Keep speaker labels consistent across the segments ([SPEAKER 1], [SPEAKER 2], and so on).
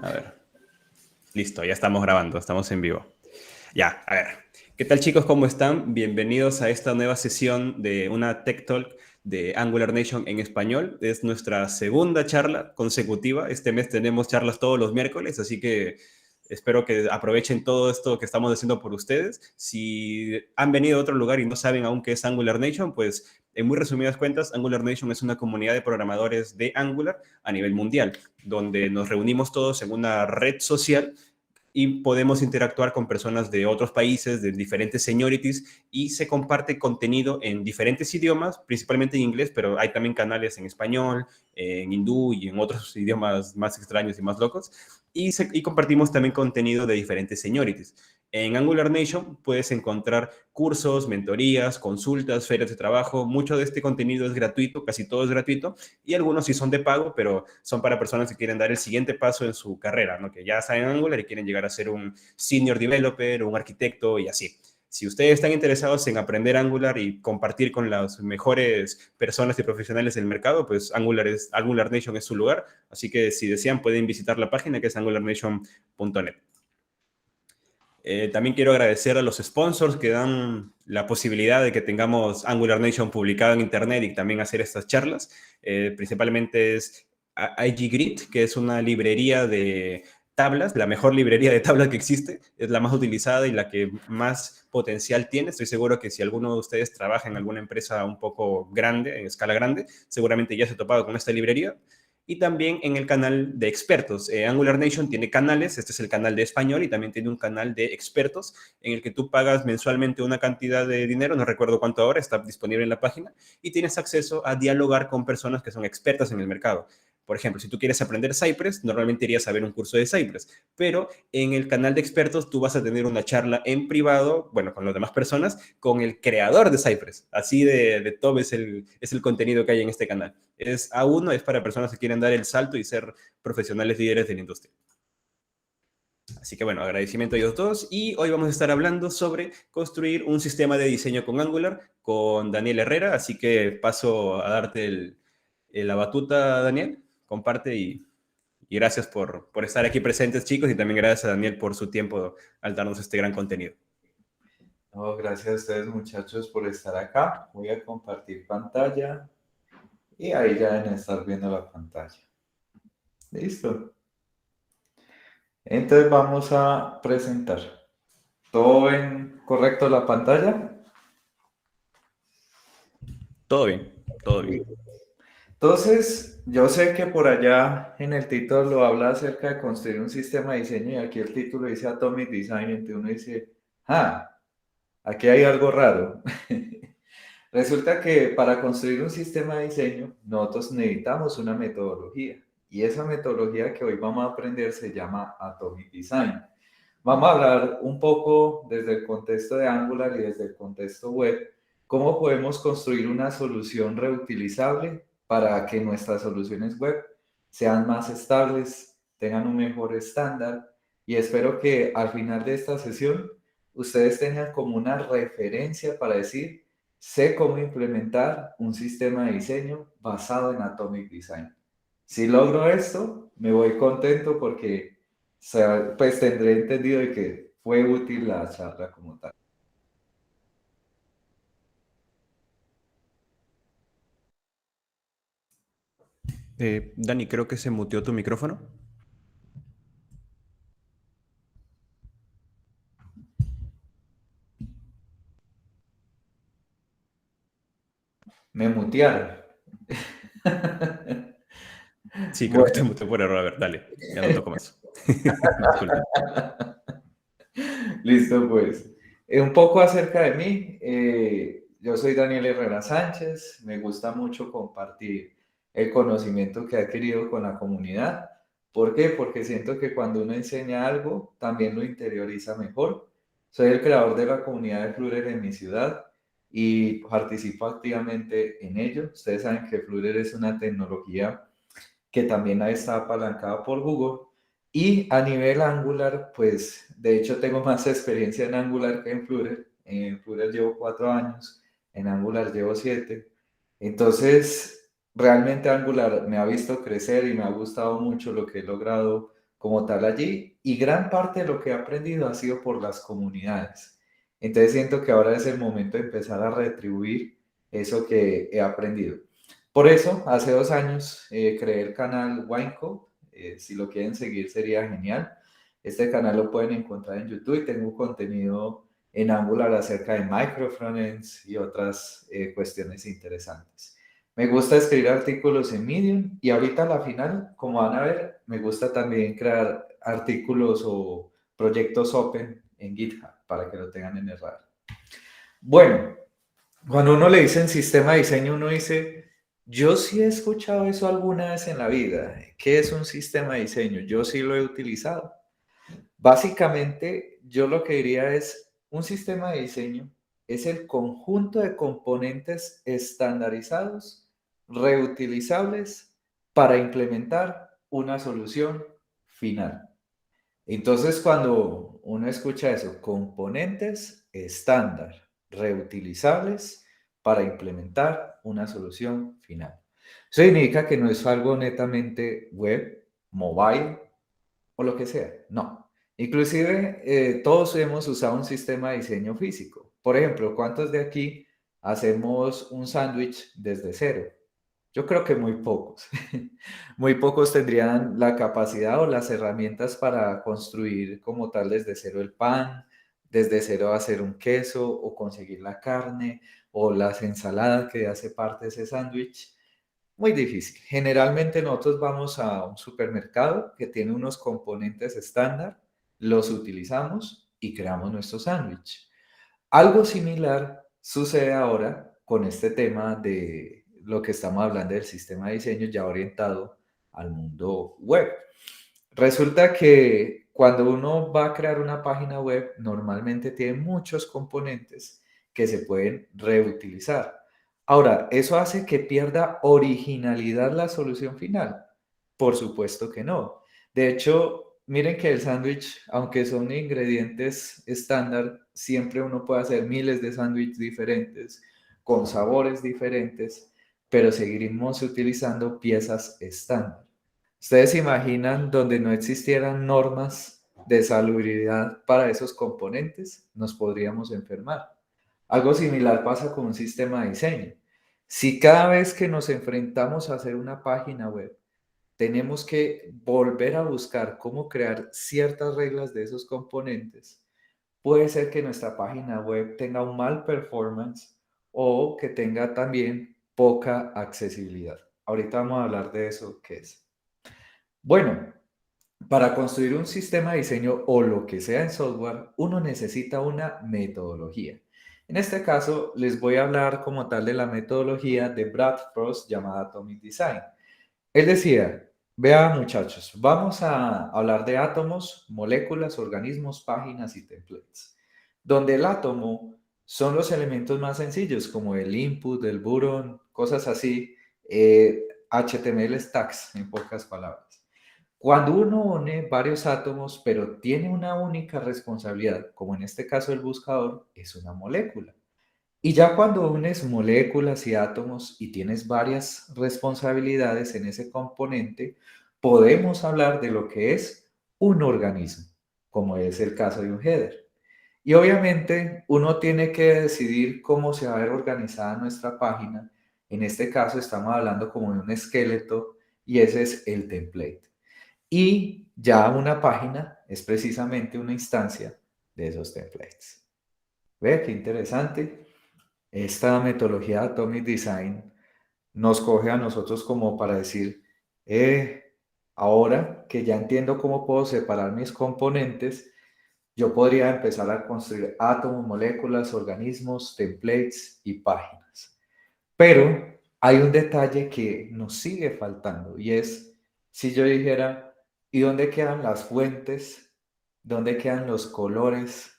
[SPEAKER 1] A ver, listo, ya estamos grabando, estamos en vivo. Ya, a ver. ¿Qué tal chicos? ¿Cómo están? Bienvenidos a esta nueva sesión de una Tech Talk de Angular Nation en español. Es nuestra segunda charla consecutiva. Este mes tenemos charlas todos los miércoles, así que espero que aprovechen todo esto que estamos haciendo por ustedes. Si han venido a otro lugar y no saben aún qué es Angular Nation, pues en muy resumidas cuentas, Angular Nation es una comunidad de programadores de Angular a nivel mundial, donde nos reunimos todos en una red social y podemos interactuar con personas de otros países, de diferentes seniorities, y se comparte contenido en diferentes idiomas, principalmente en inglés, pero hay también canales en español, en hindú y en otros idiomas más extraños y más locos, y compartimos también contenido de diferentes seniorities. En Angular Nation puedes encontrar cursos, mentorías, consultas, ferias de trabajo. Mucho de este contenido es gratuito, casi todo es gratuito, y algunos sí son de pago, pero son para personas que quieren dar el siguiente paso en su carrera, ¿no? Que ya saben Angular y quieren llegar a ser un senior developer o un arquitecto y así. Si ustedes están interesados en aprender Angular y compartir con las mejores personas y profesionales del mercado, pues Angular Nation es su lugar. Así que si desean pueden visitar la página que es angularnation.net. También quiero agradecer a los sponsors que dan la posibilidad de que tengamos Angular Nation publicado en Internet y también hacer estas charlas. Principalmente es IG Grid, que es una librería de tablas, la mejor librería de tablas que existe, es la más utilizada y la que más potencial tiene. Estoy seguro que si alguno de ustedes trabaja en alguna empresa un poco grande, en escala grande, seguramente ya se ha topado con esta librería. Y también en el canal de expertos. Angular Nation tiene canales, este es el canal de español y también tiene un canal de expertos en el que tú pagas mensualmente una cantidad de dinero, no recuerdo cuánto ahora, está disponible en la página, y tienes acceso a dialogar con personas que son expertas en el mercado. Por ejemplo, si tú quieres aprender Cypress, normalmente irías a ver un curso de Cypress, pero en el canal de expertos tú vas a tener una charla en privado, bueno, con las demás personas, con el creador de Cypress. Así de top es el contenido que hay en este canal. Es A1, es para personas que quieren dar el salto y ser profesionales líderes de la industria. Así que bueno, agradecimiento a ellos dos. Y hoy vamos a estar hablando sobre construir un sistema de diseño con Angular con Daniel Herrera. Así que paso a darte la batuta, Daniel. Comparte y gracias por estar aquí presentes, chicos. Y también gracias a Daniel por su tiempo al darnos este gran contenido.
[SPEAKER 2] No, gracias a ustedes muchachos por estar acá. Voy a compartir pantalla y ahí ya deben estar viendo la pantalla. Listo. Entonces vamos a presentar. ¿Todo ven correcto la pantalla?
[SPEAKER 1] Todo bien, todo bien.
[SPEAKER 2] Entonces, yo sé que por allá en el título lo habla acerca de construir un sistema de diseño y aquí el título dice Atomic Design, entonces uno dice, ah, aquí hay algo raro. Resulta que para construir un sistema de diseño, nosotros necesitamos una metodología. Y esa metodología que hoy vamos a aprender se llama Atomic Design. Vamos a hablar un poco desde el contexto de Angular y desde el contexto web, cómo podemos construir una solución reutilizable para que nuestras soluciones web sean más estables, tengan un mejor estándar. Y espero que al final de esta sesión ustedes tengan como una referencia para decir, sé cómo implementar un sistema de diseño basado en Atomic Design. Si logro esto, me voy contento porque pues tendré entendido de que fue útil la charla como tal.
[SPEAKER 1] Dani, creo que se muteó tu micrófono.
[SPEAKER 2] Me mutearon.
[SPEAKER 1] Sí, creo que te
[SPEAKER 2] Bueno,
[SPEAKER 1] muteó por error. A ver, dale, ya no toco más. Disculpen.
[SPEAKER 2] listo pues. Un poco acerca de mí. Yo soy Daniel Herrera Sánchez. Me gusta mucho compartir el conocimiento que he adquirido con la comunidad. ¿Por qué? Porque siento que cuando uno enseña algo, también lo interioriza mejor. Soy el creador de la comunidad de Flutter en mi ciudad y participo activamente en ello. Ustedes saben que Flutter es una tecnología que también está apalancada por Google. Y a nivel Angular, pues de hecho tengo más experiencia en Angular que en Flutter. En Flutter llevo 4 años, en Angular llevo 7. Entonces, realmente Angular me ha visto crecer y me ha gustado mucho lo que he logrado como tal allí y gran parte de lo que he aprendido ha sido por las comunidades. Entonces siento que ahora es el momento de empezar a retribuir eso que he aprendido. Por eso, hace 2 años creé el canal Wineco. Si lo quieren seguir sería genial. Este canal lo pueden encontrar en YouTube y tengo contenido en Angular acerca de microfrontends y otras cuestiones interesantes. Me gusta escribir artículos en Medium y ahorita a la final, como van a ver, me gusta también crear artículos o proyectos open en GitHub para que lo tengan en el radar. Bueno, cuando uno le dice en sistema de diseño, uno dice, yo sí he escuchado eso alguna vez en la vida. ¿Qué es un sistema de diseño? Yo sí lo he utilizado. Básicamente, yo lo que diría es, un sistema de diseño es el conjunto de componentes estandarizados, reutilizables, para implementar una solución final. Entonces, cuando uno escucha eso, componentes estándar, reutilizables para implementar una solución final. Eso significa que no es algo netamente web, mobile o lo que sea. No. Inclusive, todos hemos usado un sistema de diseño físico. Por ejemplo, ¿cuántos de aquí hacemos un sándwich desde cero? Yo creo que muy pocos. Muy pocos tendrían la capacidad o las herramientas para construir como tal desde cero el pan, desde cero hacer un queso o conseguir la carne o las ensaladas que hace parte de ese sándwich. Muy difícil. Generalmente nosotros vamos a un supermercado que tiene unos componentes estándar, los utilizamos y creamos nuestro sándwich. Algo similar sucede ahora con este tema de lo que estamos hablando del sistema de diseño ya orientado al mundo web. Resulta que cuando uno va a crear una página web, normalmente tiene muchos componentes que se pueden reutilizar. Ahora, ¿eso hace que pierda originalidad la solución final? Por supuesto que no. De hecho, miren que el sándwich, aunque son ingredientes estándar, siempre uno puede hacer miles de sándwiches diferentes, con sabores diferentes, pero seguiremos utilizando piezas estándar. ¿Ustedes se imaginan donde no existieran normas de salubridad para esos componentes? Nos podríamos enfermar. Algo similar pasa con un sistema de diseño. Si cada vez que nos enfrentamos a hacer una página web, tenemos que volver a buscar cómo crear ciertas reglas de esos componentes, puede ser que nuestra página web tenga un mal performance o que tenga también poca accesibilidad. Ahorita vamos a hablar de eso, ¿qué es? Bueno, para construir un sistema de diseño o lo que sea en software, uno necesita una metodología. En este caso, les voy a hablar como tal de la metodología de Brad Frost llamada Atomic Design. Él decía, vea muchachos, vamos a hablar de átomos, moléculas, organismos, páginas y templates, donde el átomo son los elementos más sencillos, como el input, el button, cosas así, HTML stacks, en pocas palabras. Cuando uno une varios átomos, pero tiene una única responsabilidad, como en este caso el buscador, es una molécula. Y ya cuando unes moléculas y átomos y tienes varias responsabilidades en ese componente, podemos hablar de lo que es un organismo, como es el caso de un header. Y obviamente uno tiene que decidir cómo se va a ver organizada nuestra página. En este caso estamos hablando como de un esqueleto y ese es el template. Y ya una página es precisamente una instancia de esos templates. ¿Ve qué interesante? Esta metodología de Atomic Design nos coge a nosotros como para decir, ahora que ya entiendo cómo puedo separar mis componentes, yo podría empezar a construir átomos, moléculas, organismos, templates y páginas. Pero hay un detalle que nos sigue faltando y es si yo dijera, ¿y dónde quedan las fuentes? ¿Dónde quedan los colores?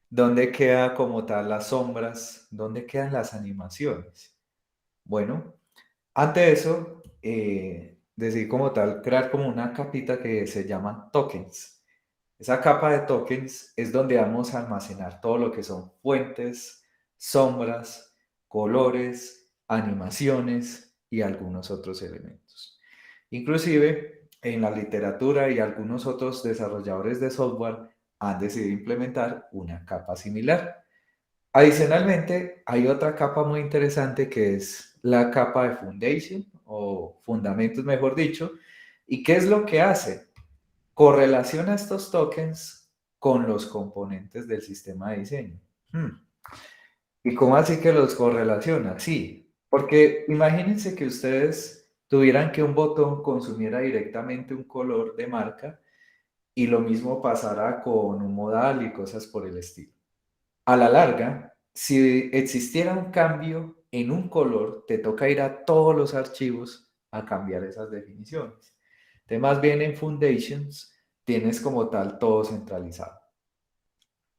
[SPEAKER 2] ¿Dónde queda como tal las sombras? ¿Dónde quedan las animaciones? Bueno, ante eso, decidí como tal crear como una capita que se llama tokens. Esa capa de tokens es donde vamos a almacenar todo lo que son fuentes, sombras, colores, animaciones y algunos otros elementos. Inclusive, en la literatura y algunos otros desarrolladores de software han decidido implementar una capa similar. Adicionalmente, hay otra capa muy interesante que es la capa de Foundation o fundamentos, mejor dicho. ¿Y qué es lo que hace? Correlaciona estos tokens con los componentes del sistema de diseño. ¿Y cómo así que los correlaciona? Sí, porque imagínense que ustedes tuvieran que un botón consumiera directamente un color de marca y lo mismo pasará con un modal y cosas por el estilo. A la larga, si existiera un cambio en un color, te toca ir a todos los archivos a cambiar esas definiciones. Entonces, más bien en Foundations tienes como tal todo centralizado.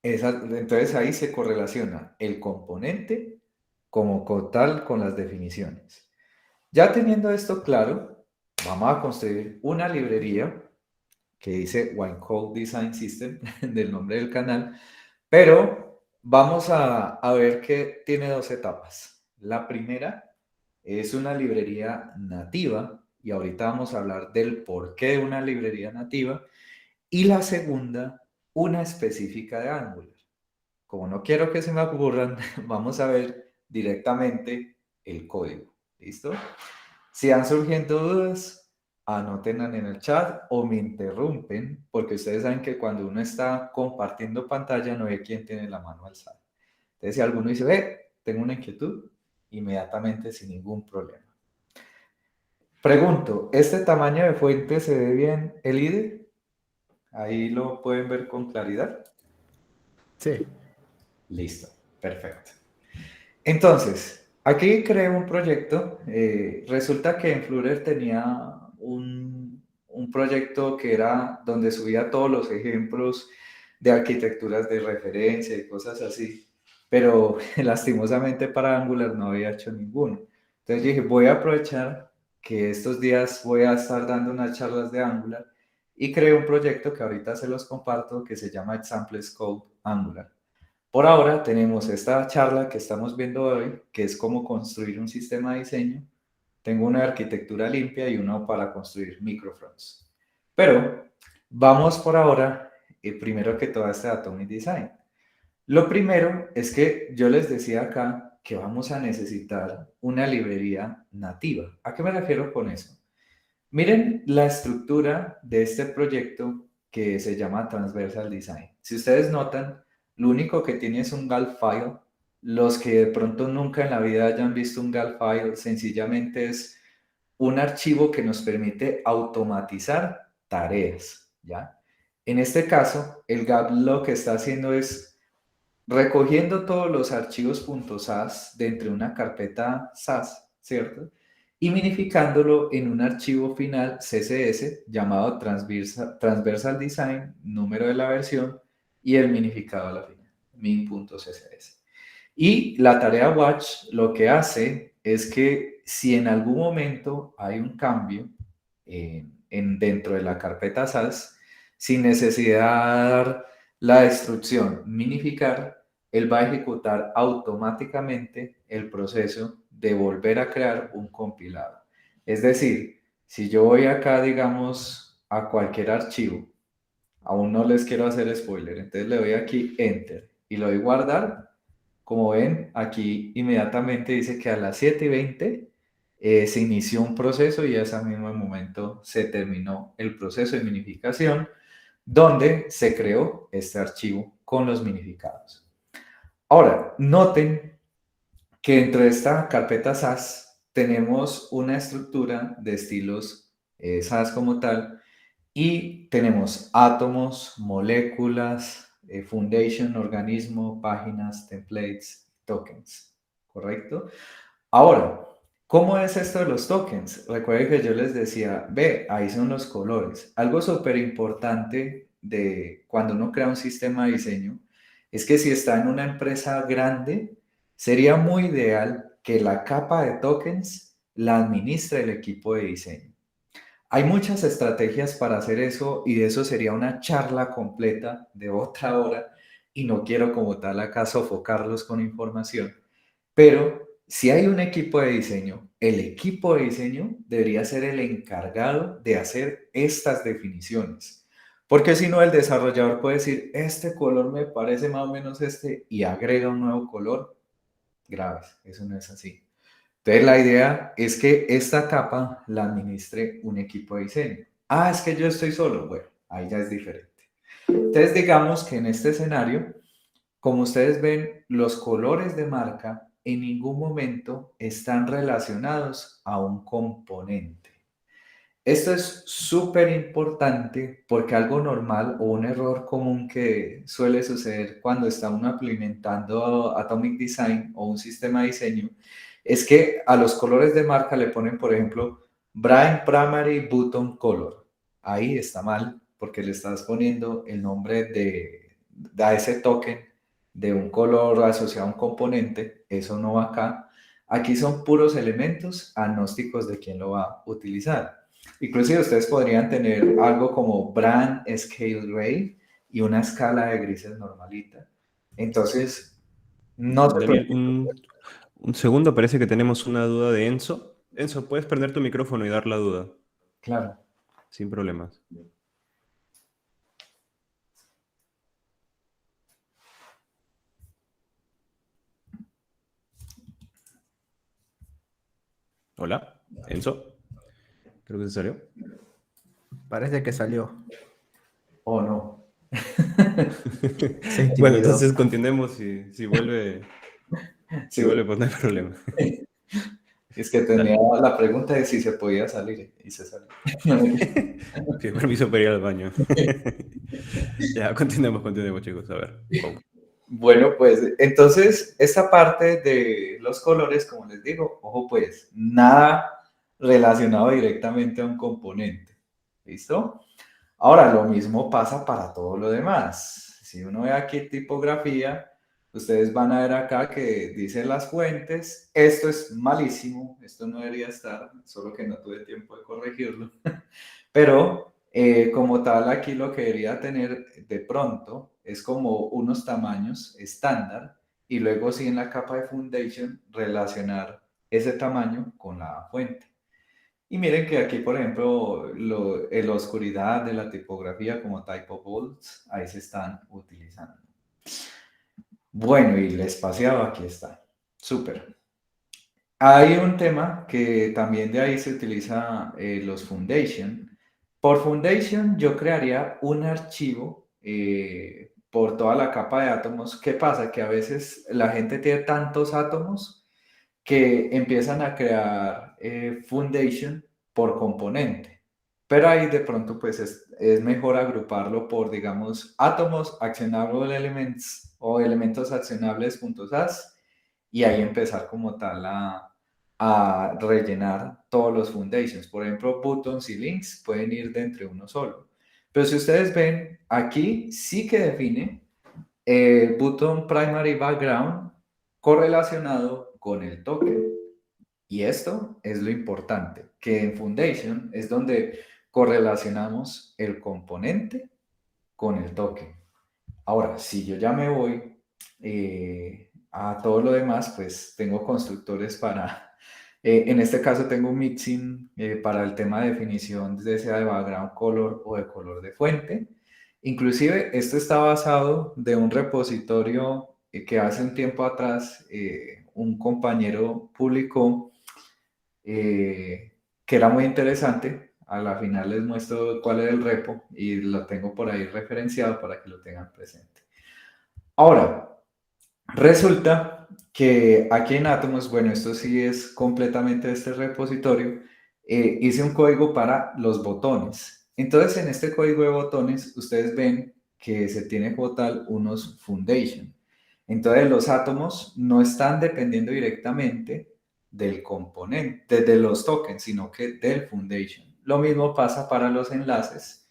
[SPEAKER 2] Entonces ahí se correlaciona el componente como tal con las definiciones. Ya teniendo esto claro, vamos a construir una librería que dice Winecode Design System, del nombre del canal, pero vamos a ver que tiene dos etapas. La primera es una librería nativa, y ahorita vamos a hablar del porqué de una librería nativa, y la segunda, una específica de Angular. Como no quiero que se me ocurran, vamos a ver directamente el código. ¿Listo? Si han surgiendo dudas, anótenlas en el chat o me interrumpen, porque ustedes saben que cuando uno está compartiendo pantalla no ve quién tiene la mano alzada. Entonces, si alguno dice, tengo una inquietud, inmediatamente sin ningún problema. Pregunto, ¿este tamaño de fuente se ve bien el IDE? Ahí lo pueden ver con claridad.
[SPEAKER 3] Sí.
[SPEAKER 2] Listo, perfecto. Entonces, aquí creé un proyecto. Resulta que en Flutter tenía un proyecto que era donde subía todos los ejemplos de arquitecturas de referencia y cosas así, pero lastimosamente para Angular no había hecho ninguno. Entonces dije, voy a aprovechar que estos días voy a estar dando unas charlas de Angular y creé un proyecto que ahorita se los comparto que se llama Examples Code Angular. Por ahora tenemos esta charla que estamos viendo hoy, que es cómo construir un sistema de diseño. Tengo una arquitectura limpia y uno para construir microfronts. Pero vamos por ahora, primero que todo, a este Atomic Design. Lo primero es que yo les decía acá que vamos a necesitar una librería nativa. ¿A qué me refiero con eso? Miren la estructura de este proyecto que se llama Transversal Design. Si ustedes notan, lo único que tiene es un GAL file. Los que de pronto nunca en la vida hayan visto un GAL file, sencillamente es un archivo que nos permite automatizar tareas, ¿ya? En este caso, el GAL lo que está haciendo es recogiendo todos los archivos .sas dentro de una carpeta SAS, ¿cierto? Y minificándolo en un archivo final CSS llamado Transversal Design, número de la versión y el minificado a la final, min.css. Y la tarea watch lo que hace es que si en algún momento hay un cambio dentro de la carpeta SAS, sin necesidad de dar la destrucción minificar, él va a ejecutar automáticamente el proceso de volver a crear un compilado. Es decir, si yo voy acá, digamos, a cualquier archivo, aún no les quiero hacer spoiler, entonces le doy aquí Enter y lo doy guardar. Como ven, aquí inmediatamente dice que a las 7:20 se inició un proceso y a ese mismo momento se terminó el proceso de minificación donde se creó este archivo con los minificados. Ahora, noten que dentro de esta carpeta SAS tenemos una estructura de estilos SAS como tal y tenemos átomos, moléculas, foundation, organismo, páginas, templates, tokens, ¿correcto? Ahora, ¿cómo es esto de los tokens? Recuerden que yo les decía, ve, ahí son los colores. Algo súper importante de cuando uno crea un sistema de diseño es que si está en una empresa grande, sería muy ideal que la capa de tokens la administre el equipo de diseño. Hay muchas estrategias para hacer eso y de eso sería una charla completa de otra hora y no quiero como tal acá sofocarlos con información, pero si hay un equipo de diseño, el equipo de diseño debería ser el encargado de hacer estas definiciones. Porque si no, el desarrollador puede decir, este color me parece más o menos este, y agrega un nuevo color. Graves, eso no es así. Entonces, la idea es que esta capa la administre un equipo de diseño. Ah, es que yo estoy solo. Bueno, ahí ya es diferente. Entonces, digamos que en este escenario, como ustedes ven, los colores de marca en ningún momento están relacionados a un componente. Esto es súper importante porque algo normal o un error común que suele suceder cuando está uno implementando Atomic Design o un sistema de diseño es que a los colores de marca le ponen, por ejemplo, Bright Primary Button Color. Ahí está mal porque le estás poniendo el nombre de ese token de un color asociado a un componente. Eso no va acá. Aquí son puros elementos agnósticos de quién lo va a utilizar. Inclusive ustedes podrían tener algo como Brand Scale Gray y una escala de grises normalita. Entonces, no se
[SPEAKER 1] Daniel,
[SPEAKER 2] preocupen.
[SPEAKER 1] un segundo, parece que tenemos una duda de Enzo. Enzo, ¿puedes prender tu micrófono y dar la duda?
[SPEAKER 2] Claro.
[SPEAKER 1] Sin problemas. Hola, Enzo. Creo que se salió.
[SPEAKER 3] Parece que salió.
[SPEAKER 2] ¿O no?
[SPEAKER 3] Se
[SPEAKER 1] Bueno,
[SPEAKER 3] intimidó.
[SPEAKER 1] entonces continuemos. Si vuelve,
[SPEAKER 2] Sí,
[SPEAKER 1] si vuelve, pues no hay problema.
[SPEAKER 2] es que tenía
[SPEAKER 1] Dale.
[SPEAKER 2] la pregunta de si se podía salir y se salió.
[SPEAKER 1] Pido permiso para ir al baño. Ya, continuemos, chicos. A ver. Wow.
[SPEAKER 2] Bueno, pues entonces esta parte de los colores, como les digo, ojo pues, nada relacionado directamente a un componente. ¿Listo? Ahora, lo mismo pasa para todo lo demás. Si uno ve aquí tipografía, ustedes van a ver acá que dice las fuentes. Esto es malísimo, esto no debería estar, solo que no tuve tiempo de corregirlo. Pero como tal, aquí lo que debería tener de pronto es como unos tamaños estándar y luego sí en la capa de Foundation relacionar ese tamaño con la fuente. Y miren que aquí, por ejemplo, la oscuridad de la tipografía como typo bolts, ahí se están utilizando. Bueno, y el espaciado aquí está. Súper. Hay un tema que también de ahí se utiliza los foundation. Por foundation yo crearía un archivo por toda la capa de átomos. ¿Qué pasa? Que a veces la gente tiene tantos átomos que empiezan a crear foundation por componente. Pero ahí de pronto pues es mejor agruparlo por, digamos, átomos actionable elements o elementos accionables.sas y ahí empezar como tal a rellenar todos los foundations. Por ejemplo, buttons y links pueden ir de entre uno solo. Pero si ustedes ven, aquí sí que define button primary background correlacionado con el token. Y esto es lo importante, que en Foundation es donde correlacionamos el componente con el token. Ahora, si yo ya me voy a todo lo demás, pues tengo constructores para, en este caso tengo un mixing para el tema de definición, ya sea de background color o de color de fuente. Inclusive, esto está basado de un repositorio que hace un tiempo atrás un compañero publicó, que era muy interesante. A la final les muestro cuál es el repo y lo tengo por ahí referenciado para que lo tengan presente. Ahora, resulta que aquí en Atomos, bueno, esto sí es completamente de este repositorio, hice un código para los botones. Entonces, en este código de botones, ustedes ven que se tiene como tal unos foundation. Entonces, los átomos no están dependiendo directamente del componente, de los tokens, sino que del foundation. Lo mismo pasa para los enlaces.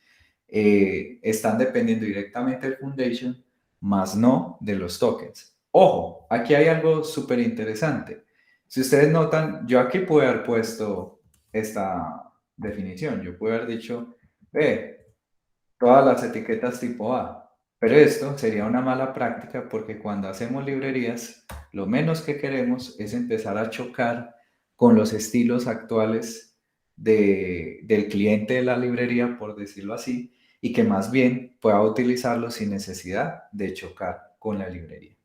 [SPEAKER 2] Están dependiendo directamente del foundation, más no de los tokens. Ojo, aquí hay algo súper interesante. Si ustedes notan, yo aquí puedo haber puesto esta definición. Yo puedo haber dicho, todas las etiquetas tipo A, Pero esto sería una mala práctica porque cuando hacemos librerías, lo menos que queremos es empezar a chocar con los estilos actuales del cliente de la librería, por decirlo así, y que más bien pueda utilizarlo sin necesidad de chocar con la librería.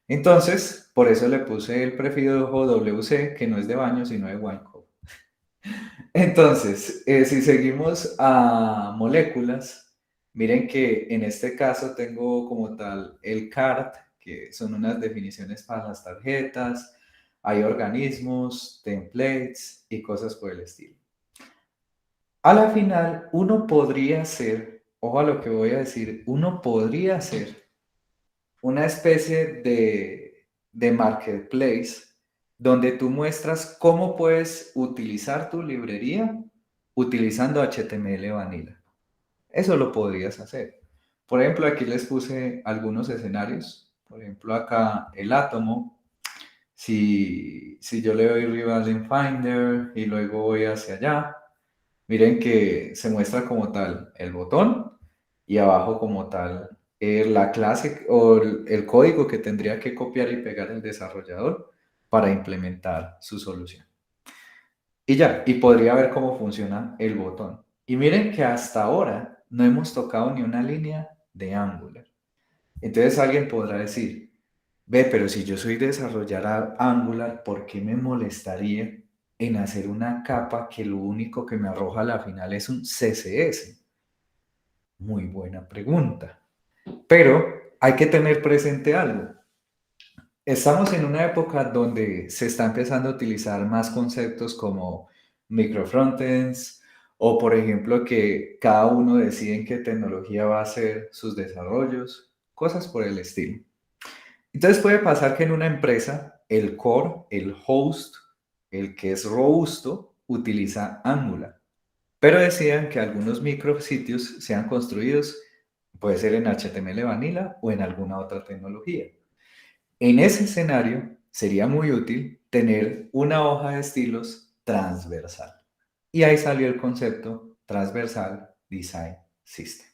[SPEAKER 2] Entonces, por eso le puse el prefijo WC, que no es de baño, sino de wine cup. Entonces, si seguimos a moléculas, miren que en este caso tengo como tal el CART, que son unas definiciones para las tarjetas, hay organismos, templates y cosas por el estilo. A la final, uno podría hacer, ojo a lo que voy a decir, uno podría hacer una especie de marketplace donde tú muestras cómo puedes utilizar tu librería utilizando HTML Vanilla. Eso lo podrías hacer. Por ejemplo, aquí les puse algunos escenarios. Por ejemplo, acá el átomo. Si yo le doy Rival en Finder y luego voy hacia allá, miren que se muestra como tal el botón y abajo como tal la clase o el código que tendría que copiar y pegar el desarrollador para implementar su solución. Y ya, y podría ver cómo funciona el botón. Y miren que hasta ahora no hemos tocado ni una línea de Angular. Entonces alguien podrá decir, ve, pero si yo soy desarrollar Angular, ¿por qué me molestaría en hacer una capa que lo único que me arroja a la final es un CSS? Muy buena pregunta. Pero hay que tener presente algo. Estamos en una época donde se está empezando a utilizar más conceptos como microfrontends o, por ejemplo, que cada uno decide en qué tecnología va a hacer sus desarrollos, cosas por el estilo. Entonces puede pasar que en una empresa el core, el host, el que es robusto, utiliza Angular, pero decidan que algunos micrositios sean construidos, puede ser en HTML Vanilla o en alguna otra tecnología. En ese escenario sería muy útil tener una hoja de estilos transversal. Y ahí salió el concepto Transversal Design System.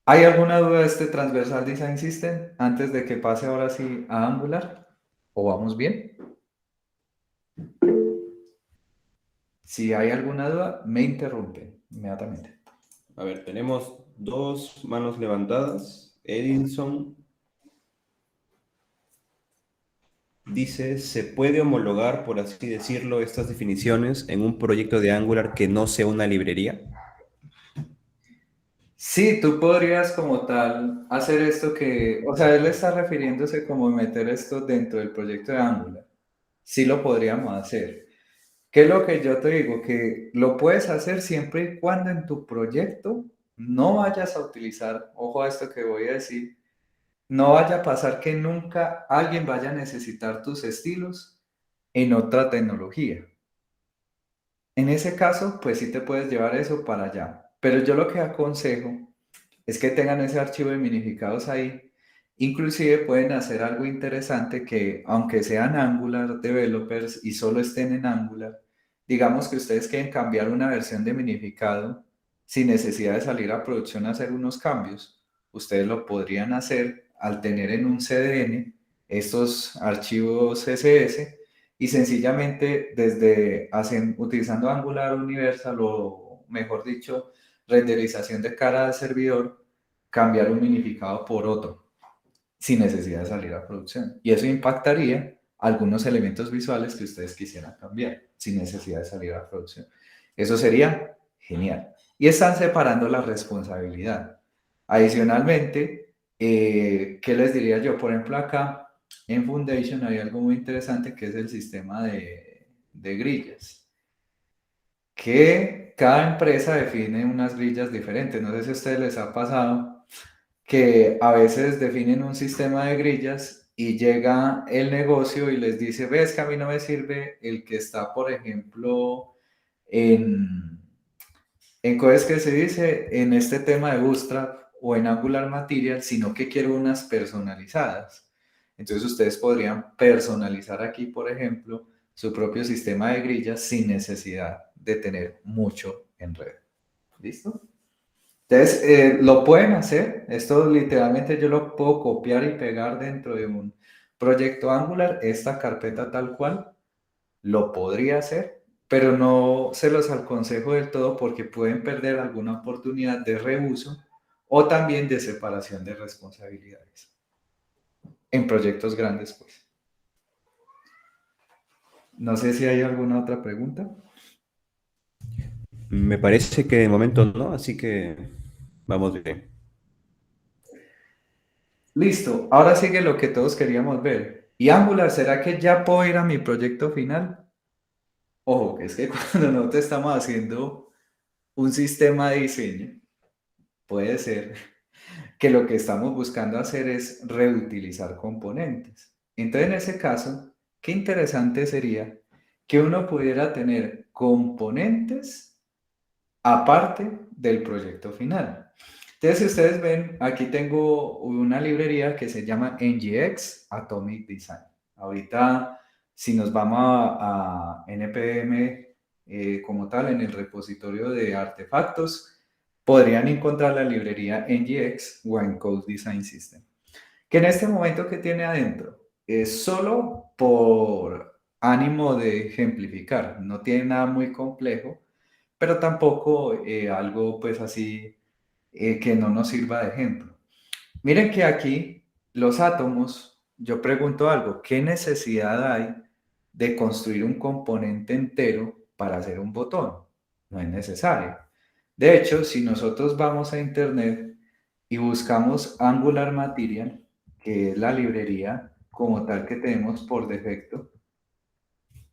[SPEAKER 2] ¿Hay alguna duda de este Transversal Design System antes de que pase ahora sí a Angular? ¿O vamos bien? Si hay alguna duda, me interrumpen inmediatamente.
[SPEAKER 1] A ver, tenemos dos manos levantadas. Edinson dice, ¿se puede homologar, por así decirlo, estas definiciones en un proyecto de Angular que no sea una librería?
[SPEAKER 2] Sí, tú podrías como tal hacer esto que, o sea, él está refiriéndose como meter esto dentro del proyecto de Angular. Sí lo podríamos hacer. ¿Qué es lo que yo te digo? Que lo puedes hacer siempre y cuando en tu proyecto no vayas a utilizar, ojo a esto que voy a decir, no vaya a pasar que nunca alguien vaya a necesitar tus estilos en otra tecnología. En ese caso, pues sí te puedes llevar eso para allá. Pero yo lo que aconsejo es que tengan ese archivo de minificados ahí. Inclusive pueden hacer algo interesante que, aunque sean Angular developers y solo estén en Angular, digamos que ustedes quieren cambiar una versión de minificado sin necesidad de salir a producción a hacer unos cambios, ustedes lo podrían hacer al tener en un CDN estos archivos CSS y sencillamente utilizando Angular Universal o mejor dicho, renderización de cara al servidor, cambiar un minificado por otro, sin necesidad de salir a producción. Y eso impactaría algunos elementos visuales que ustedes quisieran cambiar, sin necesidad de salir a producción. Eso sería genial. Y están separando la responsabilidad. Adicionalmente, ¿qué les diría yo? Por ejemplo, acá en Foundation hay algo muy interesante que es el sistema de grillas, que cada empresa define unas grillas diferentes. No sé si a ustedes les ha pasado que a veces definen un sistema de grillas y llega el negocio y les dice, ves que a mí no me sirve el que está, por ejemplo, en ¿cómo es que se dice? En este tema de Bootstrap o en Angular Material, sino que quiero unas personalizadas. Entonces ustedes podrían personalizar aquí, por ejemplo, su propio sistema de grillas sin necesidad de tener mucho enredo. ¿Listo? Entonces, lo pueden hacer. Esto literalmente yo lo puedo copiar y pegar dentro de un proyecto Angular. Esta carpeta tal cual lo podría hacer, pero no se los aconsejo del todo porque pueden perder alguna oportunidad de reuso o también de separación de responsabilidades en proyectos grandes, pues. No sé si hay alguna otra pregunta.
[SPEAKER 1] Me parece que de momento no, así que vamos bien.
[SPEAKER 2] Listo, ahora sigue lo que todos queríamos ver. ¿Y Angular, será que ya puedo ir a mi proyecto final? Ojo, que es que cuando nosotros estamos haciendo un sistema de diseño, puede ser que lo que estamos buscando hacer es reutilizar componentes. Entonces, en ese caso, qué interesante sería que uno pudiera tener componentes aparte del proyecto final. Entonces, si ustedes ven, aquí tengo una librería que se llama NGX Atomic Design. Ahorita, si nos vamos a NPM como tal, en el repositorio de artefactos, podrían encontrar la librería NGX One Code Design System, que en este momento que tiene adentro es solo por ánimo de ejemplificar, no tiene nada muy complejo, pero tampoco algo pues así que no nos sirva de ejemplo. Miren que aquí los átomos, yo pregunto algo, ¿qué necesidad hay de construir un componente entero para hacer un botón? No es necesario. De hecho, si nosotros vamos a Internet y buscamos Angular Material, que es la librería como tal que tenemos por defecto,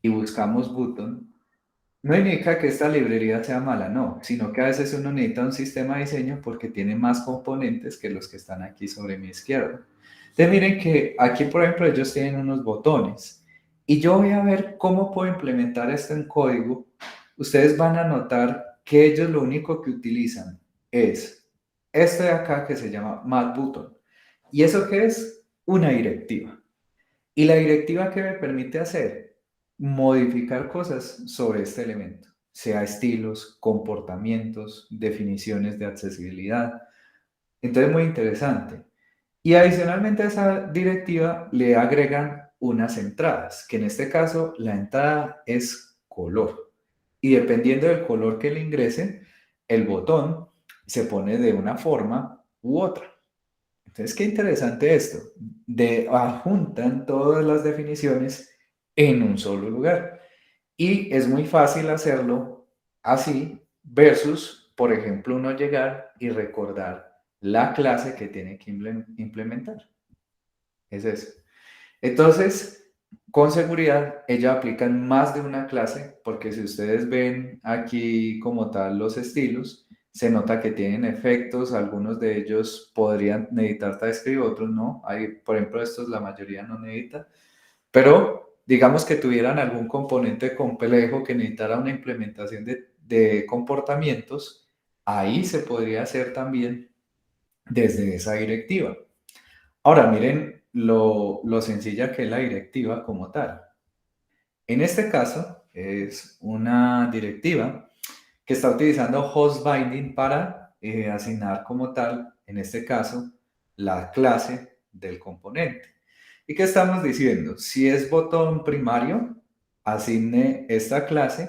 [SPEAKER 2] y buscamos button, no indica que esta librería sea mala, no, sino que a veces uno necesita un sistema de diseño porque tiene más componentes que los que están aquí sobre mi izquierda. Entonces miren que aquí, por ejemplo, ellos tienen unos botones y yo voy a ver cómo puedo implementar esto en código. Ustedes van a notar que ellos lo único que utilizan es este de acá que se llama Mad Button. ¿Y eso qué es? Una directiva. ¿Y la directiva qué me permite hacer? Modificar cosas sobre este elemento, sea estilos, comportamientos, definiciones de accesibilidad. Entonces, muy interesante. Y adicionalmente a esa directiva le agregan unas entradas, que en este caso la entrada es color. Y dependiendo del color que le ingresen, el botón se pone de una forma u otra. Entonces, qué interesante esto, de juntan todas las definiciones en un solo lugar. Y es muy fácil hacerlo así versus, por ejemplo, uno llegar y recordar la clase que tiene que implementar. Es eso. Entonces, con seguridad, ella aplica en más de una clase, porque si ustedes ven aquí como tal los estilos, se nota que tienen efectos, algunos de ellos podrían necesitar TypeScript, otros no. Hay, por ejemplo, estos la mayoría no necesita, pero digamos que tuvieran algún componente complejo que necesitara una implementación de comportamientos, ahí se podría hacer también desde esa directiva. Ahora, miren lo sencilla que es la directiva como tal. En este caso, es una directiva que está utilizando host binding para asignar como tal, en este caso, la clase del componente. ¿Y qué estamos diciendo? Si es botón primario, asigne esta clase.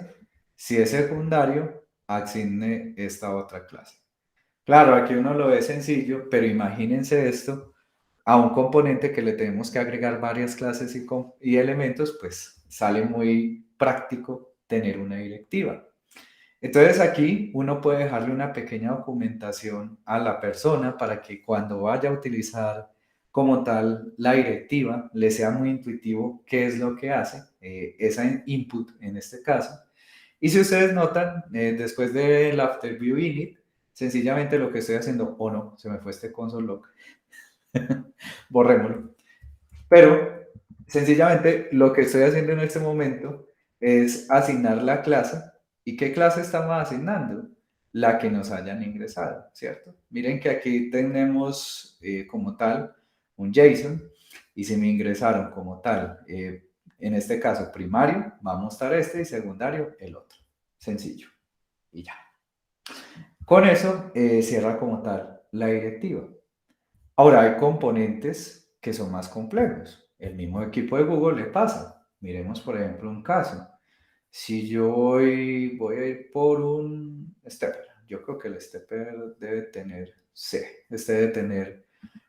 [SPEAKER 2] Si es secundario, asigne esta otra clase. Claro, aquí uno lo ve sencillo, pero imagínense esto a un componente que le tenemos que agregar varias clases y elementos, pues sale muy práctico tener una directiva. Entonces aquí uno puede dejarle una pequeña documentación a la persona para que cuando vaya a utilizar como tal la directiva le sea muy intuitivo qué es lo que hace, esa input en este caso. Y si ustedes notan, después del after view init, sencillamente lo que estoy haciendo, o no, se me fue este console log, borrémoslo. Pero sencillamente lo que estoy haciendo en este momento es asignar la clase. ¿Y qué clase estamos asignando? La que nos hayan ingresado, ¿cierto? Miren que aquí tenemos como tal un JSON y si me ingresaron como tal, en este caso primario, va a mostrar este y secundario el otro. Sencillo. Y ya. Con eso cierra como tal la directiva. Ahora hay componentes que son más complejos. El mismo equipo de Google le pasa. Miremos, por ejemplo, un caso. Si yo voy a ir por un stepper, yo creo que el stepper debe tener, sí, este debe tener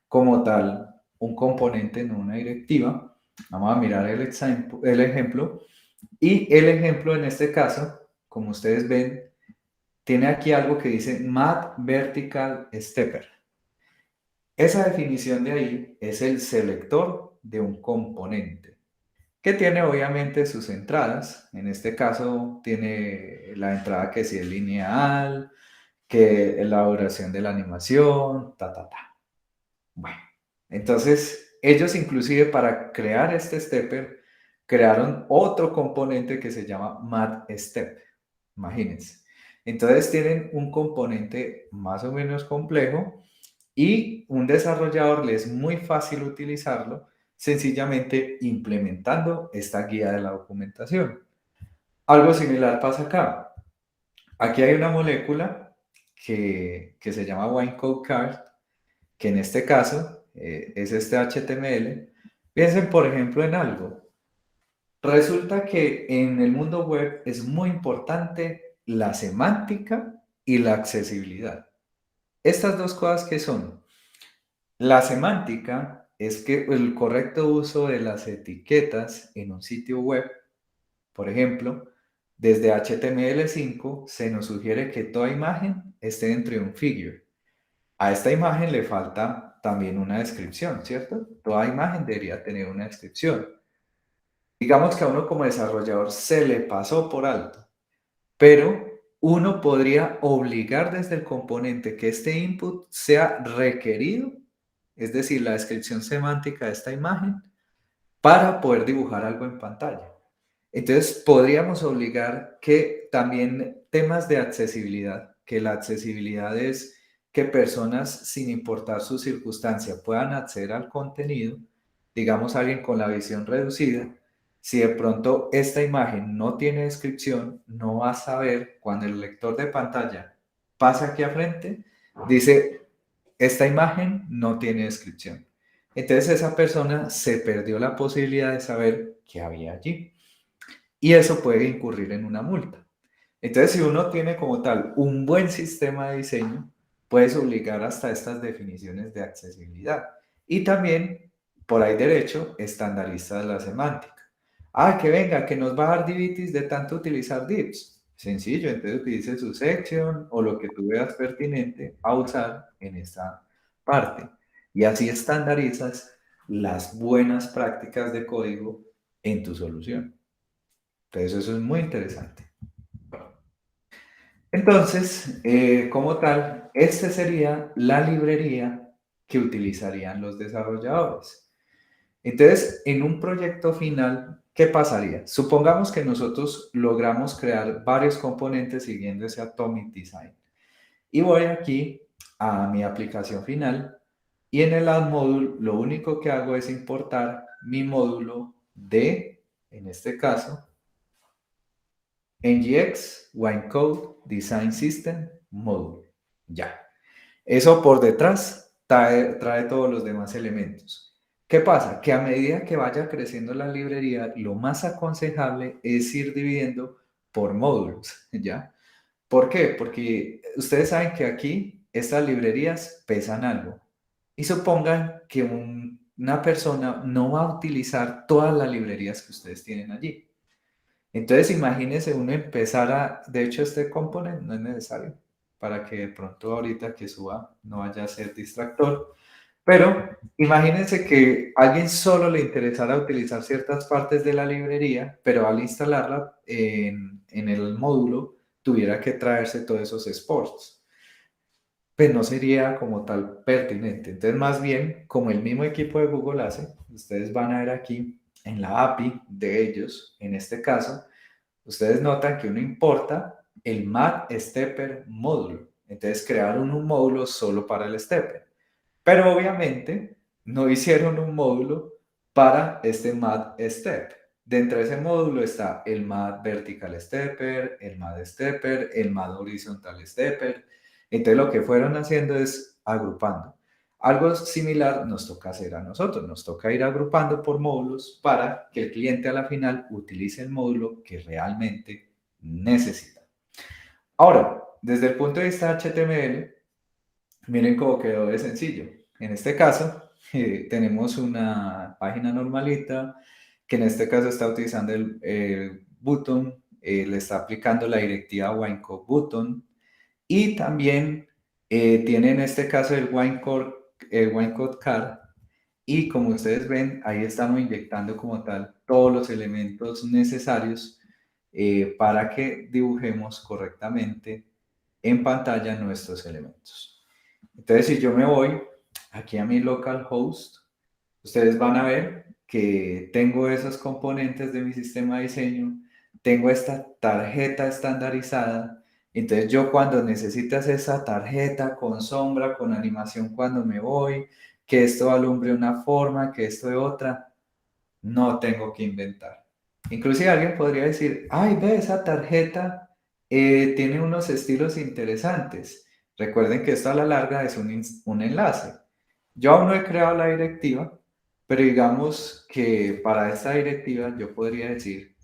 [SPEAKER 2] como tal un componente en una directiva. Vamos a mirar el ejemplo. Y el ejemplo en este caso, como ustedes ven, tiene aquí algo que dice Mat Vertical Stepper. Esa definición de ahí es el selector de un componente, que tiene obviamente sus entradas. En este caso tiene la entrada que si es lineal, que es la duración de la animación, ta. Bueno, entonces ellos inclusive para crear este stepper crearon otro componente que se llama MatStep. Imagínense. Entonces tienen un componente más o menos complejo y un desarrollador le es muy fácil utilizarlo sencillamente implementando esta guía de la documentación. Algo similar pasa acá. Aquí hay una molécula que se llama Wine Code Card, que en este caso es este HTML. Piensen, por ejemplo, en algo. Resulta que en el mundo web es muy importante la semántica y la accesibilidad. Estas dos cosas que son. La semántica es que el correcto uso de las etiquetas en un sitio web, por ejemplo, desde HTML5 se nos sugiere que toda imagen esté dentro de un figure. A esta imagen le falta también una descripción, ¿cierto? Toda imagen debería tener una descripción. Digamos que a uno como desarrollador se le pasó por alto, pero uno podría obligar desde el componente que este input sea requerido, es decir, la descripción semántica de esta imagen, para poder dibujar algo en pantalla. Entonces, podríamos obligar que también temas de accesibilidad, que la accesibilidad es que personas, sin importar su circunstancia, puedan acceder al contenido, digamos alguien con la visión reducida, si de pronto esta imagen no tiene descripción, no va a saber cuando el lector de pantalla pasa aquí a frente, dice, esta imagen no tiene descripción. Entonces esa persona se perdió la posibilidad de saber qué había allí. Y eso puede incurrir en una multa. Entonces, si uno tiene como tal un buen sistema de diseño, puedes obligar hasta estas definiciones de accesibilidad. Y también, por ahí derecho, estandariza la semántica. Ah, que venga, que nos va a dar divitis de tanto utilizar divs. Sencillo, entonces utilice su section o lo que tú veas pertinente a usar en esta parte. Y así estandarizas las buenas prácticas de código en tu solución. Entonces, eso es muy interesante. Entonces, como tal, esta sería la librería que utilizarían los desarrolladores. Entonces, en un proyecto final, ¿qué pasaría? Supongamos que nosotros logramos crear varios componentes siguiendo ese Atomic Design. Y voy aquí a mi aplicación final y en el Add Module lo único que hago es importar mi módulo de, en este caso, NGX, Winecode, Design System, Module. Ya. Eso por detrás trae todos los demás elementos. ¿Qué pasa? Que a medida que vaya creciendo la librería, lo más aconsejable es ir dividiendo por módulos, ¿ya? ¿Por qué? Porque ustedes saben que aquí estas librerías pesan algo. Y supongan que una persona no va a utilizar todas las librerías que ustedes tienen allí. Entonces, imagínense uno empezar de hecho, este component no es necesario para que de pronto ahorita que suba no vaya a ser distractor, pero imagínense que a alguien solo le interesara utilizar ciertas partes de la librería, pero al instalarla en el módulo tuviera que traerse todos esos exports. Pues no sería como tal pertinente. Entonces, más bien, como el mismo equipo de Google hace, ustedes van a ver aquí en la API de ellos, en este caso, ustedes notan que uno importa el Mat Stepper módulo. Entonces crearon un módulo solo para el stepper. Pero obviamente no hicieron un módulo para este Mat Step. Dentro de ese módulo está el Mat Vertical Stepper, el Mat Stepper, el Mat Horizontal Stepper. Entonces lo que fueron haciendo es agrupando. Algo similar nos toca hacer a nosotros, nos toca ir agrupando por módulos para que el cliente a la final utilice el módulo que realmente necesita. Ahora, desde el punto de vista HTML, miren cómo quedó de sencillo. En este caso, tenemos una página normalita que en este caso está utilizando el button, le está aplicando la directiva Winecode button y también tiene en este caso el Winecode card y como ustedes ven, ahí estamos inyectando como tal todos los elementos necesarios para que dibujemos correctamente en pantalla nuestros elementos. Entonces, si yo me voy aquí a mi localhost, ustedes van a ver que tengo esos componentes de mi sistema de diseño, tengo esta tarjeta estandarizada. Entonces, yo cuando necesitas esa tarjeta con sombra, con animación cuando me voy, que esto alumbre una forma, que esto de otra, no tengo que inventar. Inclusive alguien podría decir, ay, ve, esa tarjeta tiene unos estilos interesantes. Recuerden que esto a la larga es un enlace. Yo aún no he creado la directiva, pero digamos que para esta directiva yo podría decir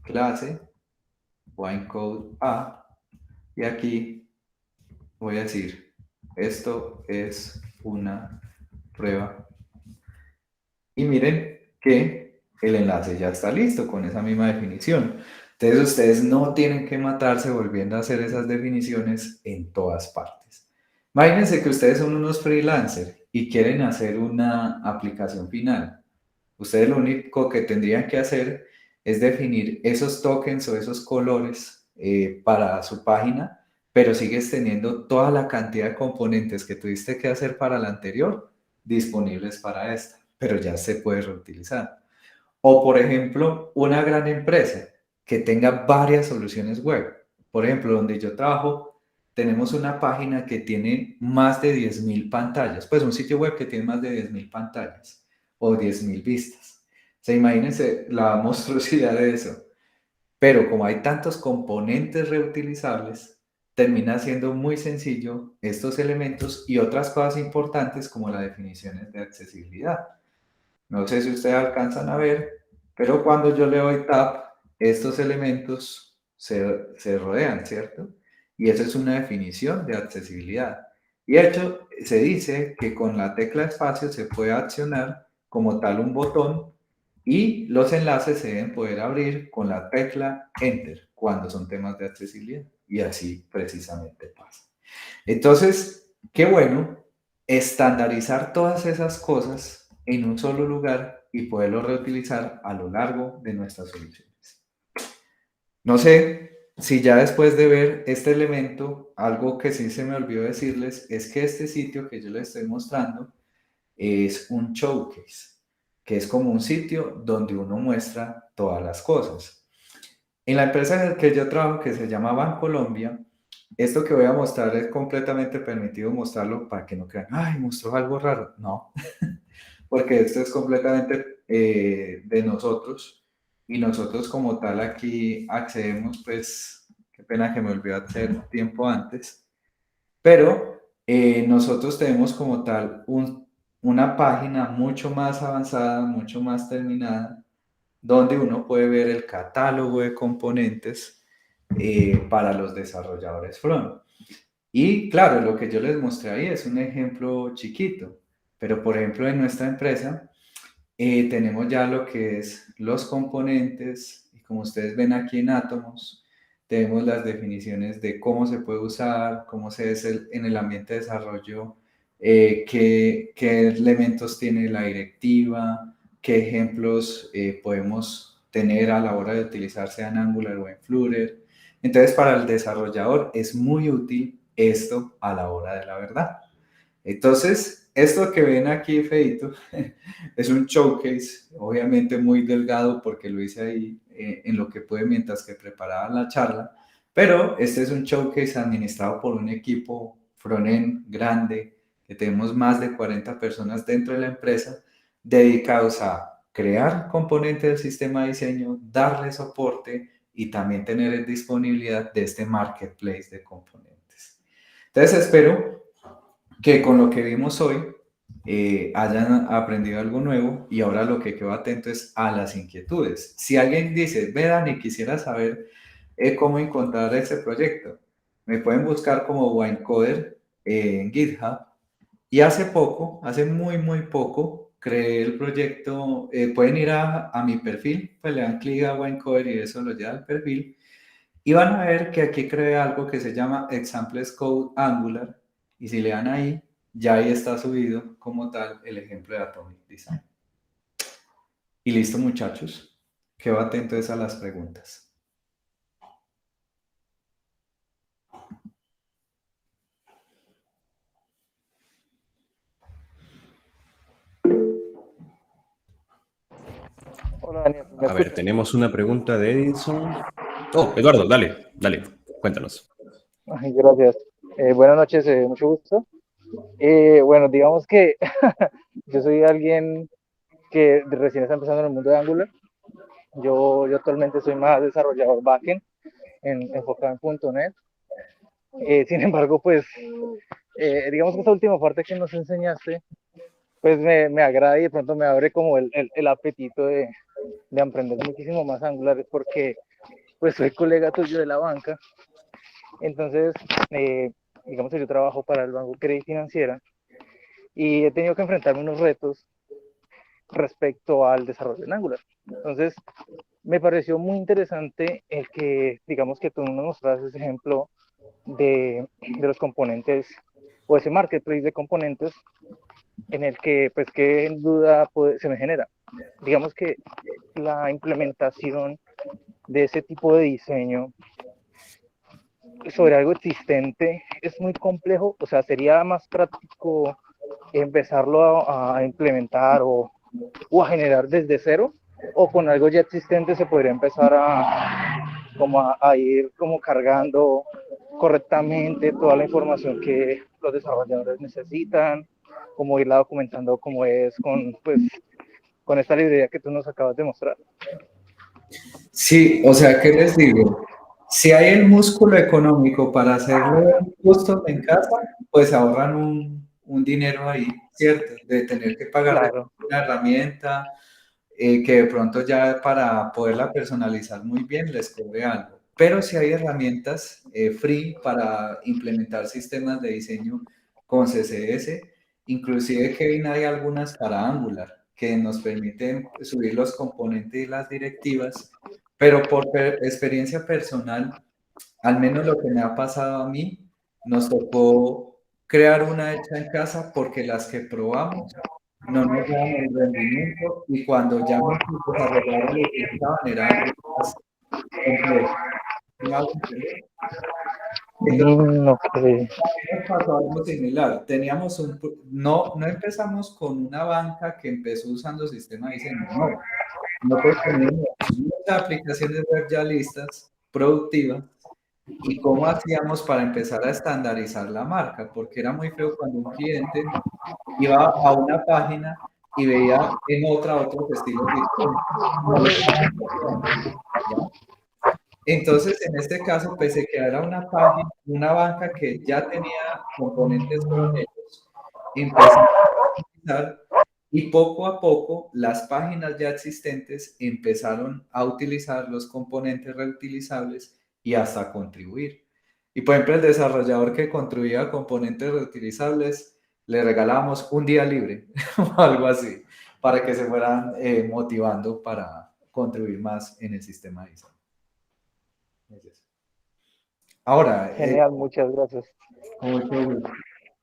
[SPEAKER 2] clase winecode A y aquí voy a decir esto es una prueba y miren que el enlace ya está listo con esa misma definición. Entonces ustedes no tienen que matarse volviendo a hacer esas definiciones en todas partes. Imagínense que ustedes son unos freelancers y quieren hacer una aplicación final. Ustedes lo único que tendrían que hacer es definir esos tokens o esos colores para su página, pero sigues teniendo toda la cantidad de componentes que tuviste que hacer para la anterior disponibles para esta, pero ya se puede reutilizar. O, por ejemplo, una gran empresa que tenga varias soluciones web. Por ejemplo, donde yo trabajo, tenemos una página que tiene más de 10.000 pantallas, pues un sitio web que tiene más de 10.000 pantallas o 10.000 vistas. O sea, imagínense la monstruosidad de eso. Pero como hay tantos componentes reutilizables, termina siendo muy sencillo estos elementos y otras cosas importantes como las definiciones de accesibilidad. No sé si ustedes alcanzan a ver, pero cuando yo le doy tap, estos elementos se rodean, ¿cierto? Y eso es una definición de accesibilidad. Y de hecho, se dice que con la tecla espacio se puede accionar como tal un botón y los enlaces se deben poder abrir con la tecla Enter cuando son temas de accesibilidad. Y así precisamente pasa. Entonces, qué bueno estandarizar todas esas cosas en un solo lugar y poderlo reutilizar a lo largo de nuestras soluciones. No sé si ya después de ver este elemento, algo que sí se me olvidó decirles es que este sitio que yo les estoy mostrando es un showcase, que es como un sitio donde uno muestra todas las cosas. En la empresa en la que yo trabajo, que se llama Bancolombia, esto que voy a mostrar es completamente permitido mostrarlo para que no crean, ay, mostró algo raro. No, porque esto es completamente de nosotros y nosotros como tal aquí accedemos, pues, qué pena que me olvidé hacer tiempo antes, pero nosotros tenemos como tal una página mucho más avanzada, mucho más terminada, donde uno puede ver el catálogo de componentes para los desarrolladores front. Y claro, lo que yo les mostré ahí es un ejemplo chiquito, pero por ejemplo en nuestra empresa tenemos ya lo que es los componentes y como ustedes ven aquí en Atomos, tenemos las definiciones de cómo se puede usar, cómo se es en el ambiente de desarrollo, qué elementos tiene la directiva, qué ejemplos podemos tener a la hora de utilizar sea en Angular o en Flutter. Entonces, para el desarrollador es muy útil esto a la hora de la verdad. Entonces, esto que ven aquí, feito, es un showcase, obviamente muy delgado porque lo hice ahí en lo que pude mientras que preparaba la charla, pero este es un showcase administrado por un equipo frontend grande, que tenemos más de 40 personas dentro de la empresa, dedicados a crear componentes del sistema de diseño, darle soporte y también tener en disponibilidad de este marketplace de componentes. Entonces espero que con lo que vimos hoy hayan aprendido algo nuevo y ahora lo que quedo atento es a las inquietudes. Si alguien dice, ve Dani, quisiera saber cómo encontrar ese proyecto, me pueden buscar como Winecoder en GitHub. Y hace poco, hace muy poco, creé el proyecto. Pueden ir a mi perfil, pues le dan clic a Winecoder y eso lo lleva al perfil. Y van a ver que aquí creé algo que se llama Examples Code Angular. Y si le dan ahí, ya ahí está subido como tal el ejemplo de Atomic Design. Y listo, muchachos. Quedo atento a las preguntas.
[SPEAKER 4] Hola Daniel, ¿me
[SPEAKER 1] A ver,
[SPEAKER 4] escuchas?
[SPEAKER 1] tenemos una pregunta de Edison. Oh, Eduardo, dale, cuéntanos.
[SPEAKER 4] Ay, gracias. Buenas noches, mucho gusto. Bueno, digamos que yo soy alguien que recién está empezando en el mundo de Angular. Yo actualmente soy más desarrollador backend, enfocado en .NET. Sin embargo, pues, digamos que esta última parte que nos enseñaste, pues me agrada y de pronto me abre como el apetito de aprender muchísimo más Angular, porque pues soy colega tuyo de la banca. Entonces, digamos que yo trabajo para el Banco Credit Financiera y he tenido que enfrentarme a unos retos respecto al desarrollo en Angular. Entonces, me pareció muy interesante el que, digamos que tú nos mostraras ese ejemplo de los componentes o ese marketplace de componentes en el que, pues, que en duda se me genera. Digamos que la implementación de ese tipo de diseño sobre algo existente es muy complejo, o sea, sería más práctico empezarlo a implementar o a generar desde cero, o con algo ya existente se podría empezar a ir como cargando correctamente toda la información que los desarrolladores necesitan, como irla documentando como es con esta librería que tú nos acabas de mostrar.
[SPEAKER 2] Sí, o sea, ¿qué les digo? Si hay el músculo económico para hacerlo justo en casa, pues ahorran un dinero ahí, ¿cierto? De tener que pagar
[SPEAKER 4] Claro.
[SPEAKER 2] una herramienta que de pronto ya para poderla personalizar muy bien les cobre algo. Pero si hay herramientas free para implementar sistemas de diseño con CSS, inclusive Kevin, hay algunas para Angular que nos permiten subir los componentes y las directivas, pero por experiencia personal, al menos lo que me ha pasado a mí, nos tocó crear una hecha en casa porque las que probamos no nos daban el rendimiento y cuando ya nuestros desarrolladores lo utilizaban era algo más complejo. ¿Me hago entender? Entonces,
[SPEAKER 4] Okay.
[SPEAKER 2] nos pasó algo similar. Teníamos no empezamos con una banca que empezó usando sistema de diseño, no. Nosotros teníamos muchas aplicaciones web ya listas, productivas, y cómo hacíamos para empezar a estandarizar la marca, porque era muy feo cuando un cliente iba a una página y veía en otra otros estilos diferentes. No le estaban copiando, ¿ya? Entonces, en este caso, pese a que era una página, una banca que ya tenía componentes con ellos, empezó a utilizar y poco a poco las páginas ya existentes empezaron a utilizar los componentes reutilizables y hasta contribuir. Y por ejemplo, el desarrollador que contribuía componentes reutilizables, le regalábamos un día libre o algo así, para que se fueran motivando para contribuir más en el sistema de diseño. Ahora,
[SPEAKER 4] Genial, muchas gracias.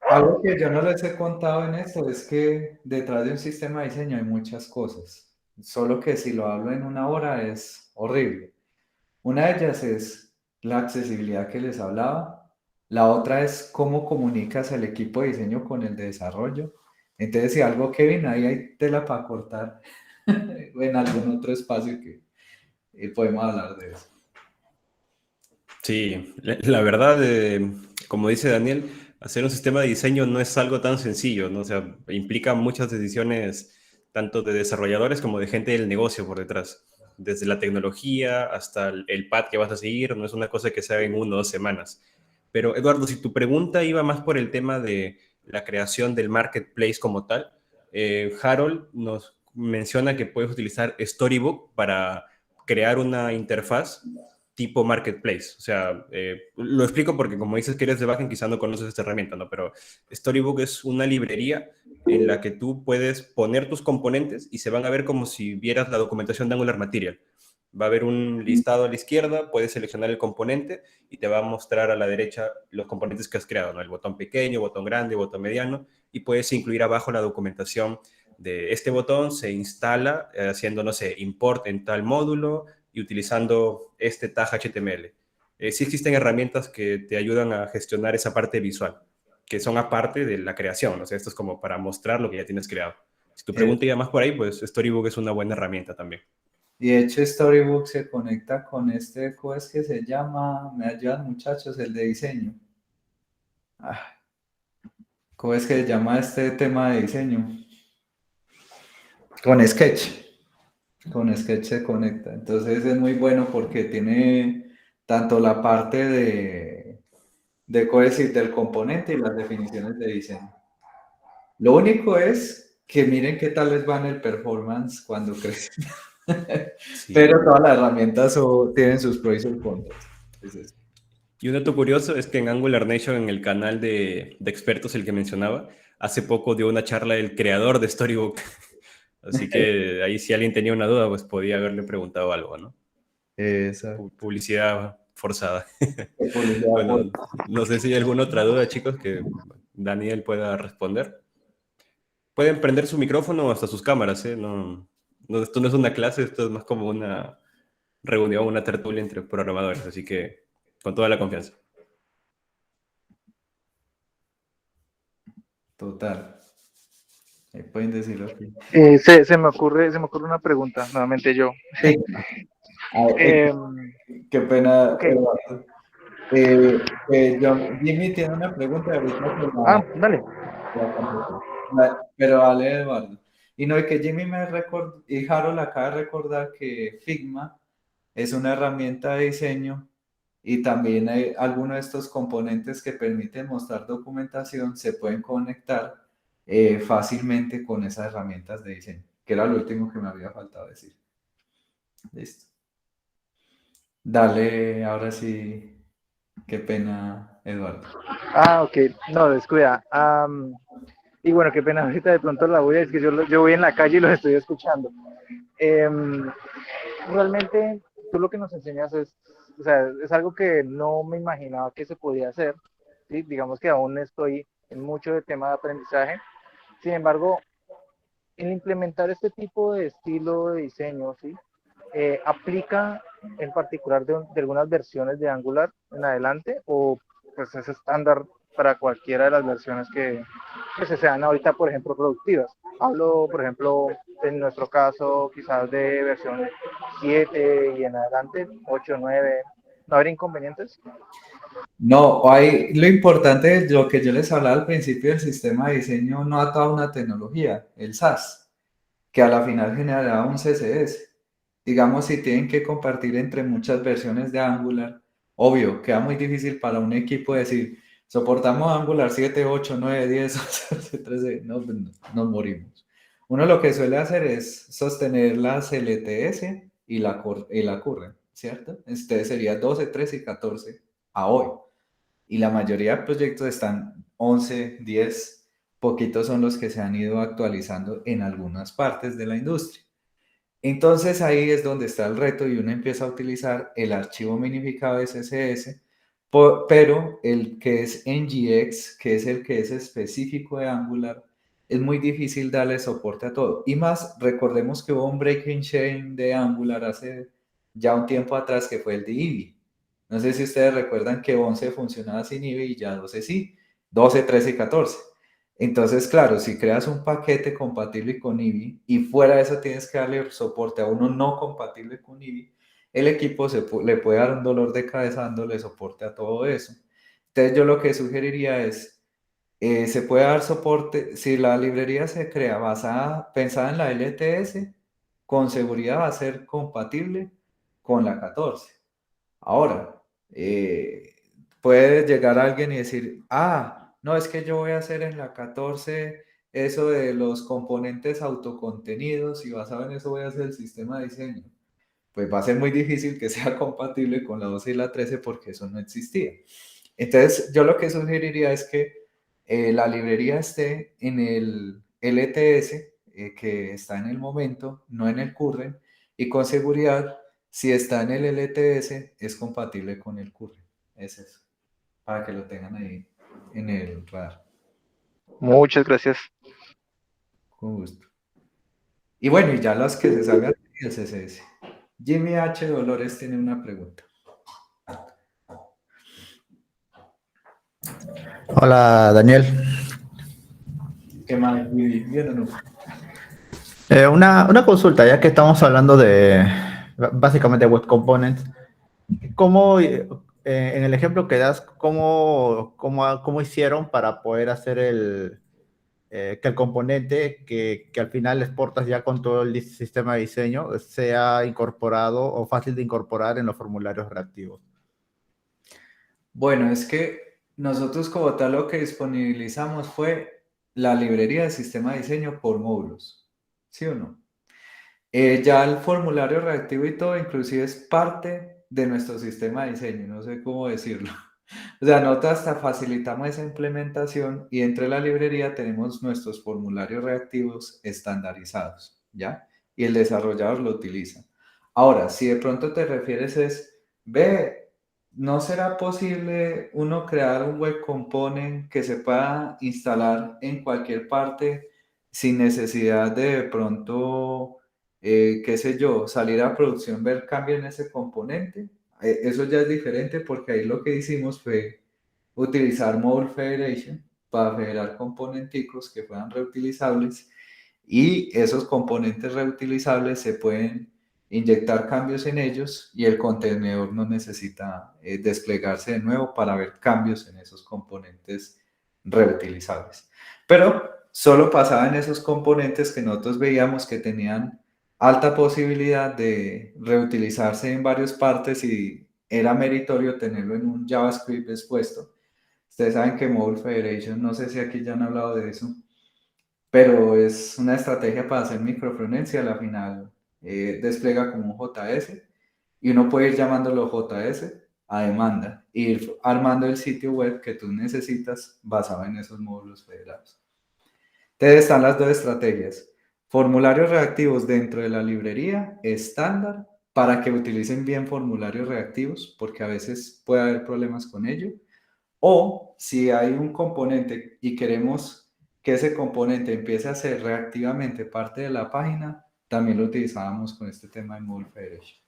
[SPEAKER 2] algo que yo no les he contado en esto es que detrás de un sistema de diseño hay muchas cosas, solo que si lo hablo en una hora es horrible. Una de ellas es la accesibilidad que les hablaba, la otra es cómo comunicas el equipo de diseño con el de desarrollo. Entonces, si algo, Kevin, ahí hay tela para cortar en algún otro espacio que podemos hablar de eso.
[SPEAKER 1] Sí, la verdad, como dice Daniel, hacer un sistema de diseño no es algo tan sencillo, ¿no? O sea, implica muchas decisiones, tanto de desarrolladores como de gente del negocio por detrás. Desde la tecnología hasta el path que vas a seguir, no es una cosa que se haga en 1 o 2 semanas. Pero Eduardo, si tu pregunta iba más por el tema de la creación del marketplace como tal, Harold nos menciona que puedes utilizar Storybook para crear una interfaz tipo marketplace. O sea, lo explico porque como dices que eres de backend, quizá no conoces esta herramienta, ¿no? Pero Storybook es una librería en la que tú puedes poner tus componentes y se van a ver como si vieras la documentación de Angular Material. Va a haber un listado a la izquierda, puedes seleccionar el componente y te va a mostrar a la derecha los componentes que has creado, ¿no? El botón pequeño, botón grande, botón mediano, y puedes incluir abajo la documentación de este botón, se instala haciendo, no sé, import en tal módulo y utilizando este tag HTML. Sí existen herramientas que te ayudan a gestionar esa parte visual, que son aparte de la creación, o sea, esto es como para mostrar lo que ya tienes creado. Si tu
[SPEAKER 2] Eh,
[SPEAKER 1] pregunta iba más por ahí, pues Storybook es una buena herramienta también.
[SPEAKER 2] y de hecho Storybook se conecta con este, ¿cómo es que se llama? Me ayudan muchachos, el de diseño. Ah, ¿cómo es que se llama este tema de diseño? Con Sketch. Con Sketch se conecta. Entonces es muy bueno porque tiene tanto la parte de ¿cómo decir? Del componente y las definiciones de diseño. Lo único es que miren qué tal les va en el performance cuando crecen.
[SPEAKER 1] Sí.
[SPEAKER 2] Pero todas las herramientas tienen sus pros y sus contras. Es eso.
[SPEAKER 1] Y un dato curioso es que en Angular Nation, en el canal de expertos, el que mencionaba, hace poco dio una charla el creador de Storybook. Así que ahí si alguien tenía una duda, pues podía haberle preguntado algo, ¿no?
[SPEAKER 2] Exacto.
[SPEAKER 1] Publicidad forzada.
[SPEAKER 2] Publicidad por-
[SPEAKER 1] Bueno, no sé si hay alguna otra duda, chicos, que Daniel pueda responder. Pueden prender su micrófono o hasta sus cámaras, ¿eh? No, no, esto no es una clase, esto es más como una reunión, una tertulia entre programadores, así que con toda la confianza.
[SPEAKER 2] Total. Pueden decirlo aquí.
[SPEAKER 4] Se me ocurre una pregunta, nuevamente yo.
[SPEAKER 2] Sí. A ver,
[SPEAKER 4] Em,
[SPEAKER 2] qué pena,
[SPEAKER 4] ok,
[SPEAKER 2] Eduardo. Jimmy tiene una pregunta y ahorita
[SPEAKER 4] dale.
[SPEAKER 2] la contesto. Pero vale, Eduardo. Y no, y que Jimmy y Harold acaba de recordar que Figma es una herramienta de diseño y también hay algunos de estos componentes que permiten mostrar documentación se pueden conectar fácilmente con esas herramientas de diseño, que era lo último que me había faltado decir. Listo. Dale, ahora sí, qué pena, Eduardo.
[SPEAKER 4] Ok, no, descuida. Y bueno, qué pena ahorita de pronto la voy a, es que yo voy en la calle y los estoy escuchando. Em, Realmente tú lo que nos enseñas o sea, es algo que no me imaginaba que se podía hacer, ¿sí? Digamos que aún estoy en mucho de tema de aprendizaje. Sin embargo, el implementar este tipo de estilo de diseño, ¿sí? ¿Aplica en particular de algunas versiones de Angular en adelante o pues es estándar para cualquiera de las versiones que se sean ahorita, por ejemplo, productivas? Hablo, por ejemplo, en nuestro caso, quizás de versión 7 y en adelante, 8 9. ¿No habrá inconvenientes?
[SPEAKER 2] No, lo importante es lo que yo les hablaba al principio del sistema de diseño no atado a una tecnología, el SAS, que a la final generará un CSS. Digamos, si tienen que compartir entre muchas versiones de Angular, obvio, queda muy difícil para un equipo decir, soportamos Angular 7, 8, 9, 10, 11, 13, no, pues nos morimos. Uno lo que suele hacer es sostener las LTS y la current, ¿cierto? Este sería 12, 13 y 14 a hoy. Y la mayoría de proyectos están 11, 10, poquitos son los que se han ido actualizando en algunas partes de la industria. Entonces ahí es donde está el reto y uno empieza a utilizar el archivo minificado de CSS, pero el que es NGX, que es el que es específico de Angular, es muy difícil darle soporte a todo. Y más, recordemos que hubo un breaking chain de Angular hace ya un tiempo atrás que fue el de Eevee. No sé si ustedes recuerdan que 11 funcionaba sin Eevee y ya 12 sí, 12, 13 y 14. Entonces, claro, si creas un paquete compatible con Eevee y fuera de eso tienes que darle soporte a uno no compatible con Eevee, el equipo le puede dar un dolor de cabeza dándole soporte a todo eso. Entonces, yo lo que sugeriría es, se puede dar soporte, si la librería se crea pensada en la LTS, con seguridad va a ser compatible con la 14. Ahora, puede llegar alguien y decir, no, es que yo voy a hacer en la 14 eso de los componentes autocontenidos y basado en eso voy a hacer el sistema de diseño. Pues va a ser muy difícil que sea compatible con la 12 y la 13 porque eso no existía. Entonces, yo lo que sugeriría es que la librería esté en el LTS, que está en el momento, no en el current, y con seguridad, si está en el LTS, es compatible con el current. Es eso, para que lo tengan ahí en el radar.
[SPEAKER 4] Muchas gracias.
[SPEAKER 2] Con gusto. Y bueno, y ya las que se salgan del CSS. Jimmy H. Dolores tiene una pregunta.
[SPEAKER 3] Hola, Daniel.
[SPEAKER 2] ¿Qué más? ¿Bien o no?
[SPEAKER 3] Una consulta, ya que estamos hablando de básicamente web components. ¿Cómo, en el ejemplo que das, cómo hicieron para poder hacer que el componente que al final exportas ya con todo el sistema de diseño sea incorporado o fácil de incorporar en los formularios reactivos?
[SPEAKER 2] Bueno, es que nosotros como tal lo que disponibilizamos fue la librería de sistema de diseño por módulos, ¿sí o no? Ya el formulario reactivo y todo inclusive es parte de nuestro sistema de diseño, no sé cómo decirlo. O sea, nosotros hasta facilitamos esa implementación y dentro de la librería tenemos nuestros formularios reactivos estandarizados, ¿ya? Y el desarrollador lo utiliza. Ahora, si de pronto te refieres ve, ¿no será posible uno crear un web component que se pueda instalar en cualquier parte sin necesidad de pronto, qué sé yo, salir a producción, ver cambio en ese componente? Eso ya es diferente porque ahí lo que hicimos fue utilizar Module Federation para federar componenticos que fueran reutilizables y esos componentes reutilizables se pueden inyectar cambios en ellos y el contenedor no necesita desplegarse de nuevo para ver cambios en esos componentes reutilizables. Pero solo pasaba en esos componentes que nosotros veíamos que tenían alta posibilidad de reutilizarse en varias partes y era meritorio tenerlo en un JavaScript expuesto. Ustedes saben que Module Federation, no sé si aquí ya han hablado de eso, pero es una estrategia para hacer microfrontends y a la final despliega como un JS y uno puede ir llamándolo JS a demanda e ir armando el sitio web que tú necesitas basado en esos módulos federados. Entonces están las dos estrategias. Formularios reactivos dentro de la librería estándar para que utilicen bien formularios reactivos porque a veces puede haber problemas con ello. O si hay un componente y queremos que ese componente empiece a ser reactivamente parte de la página, también lo utilizábamos con este tema de Module Federation.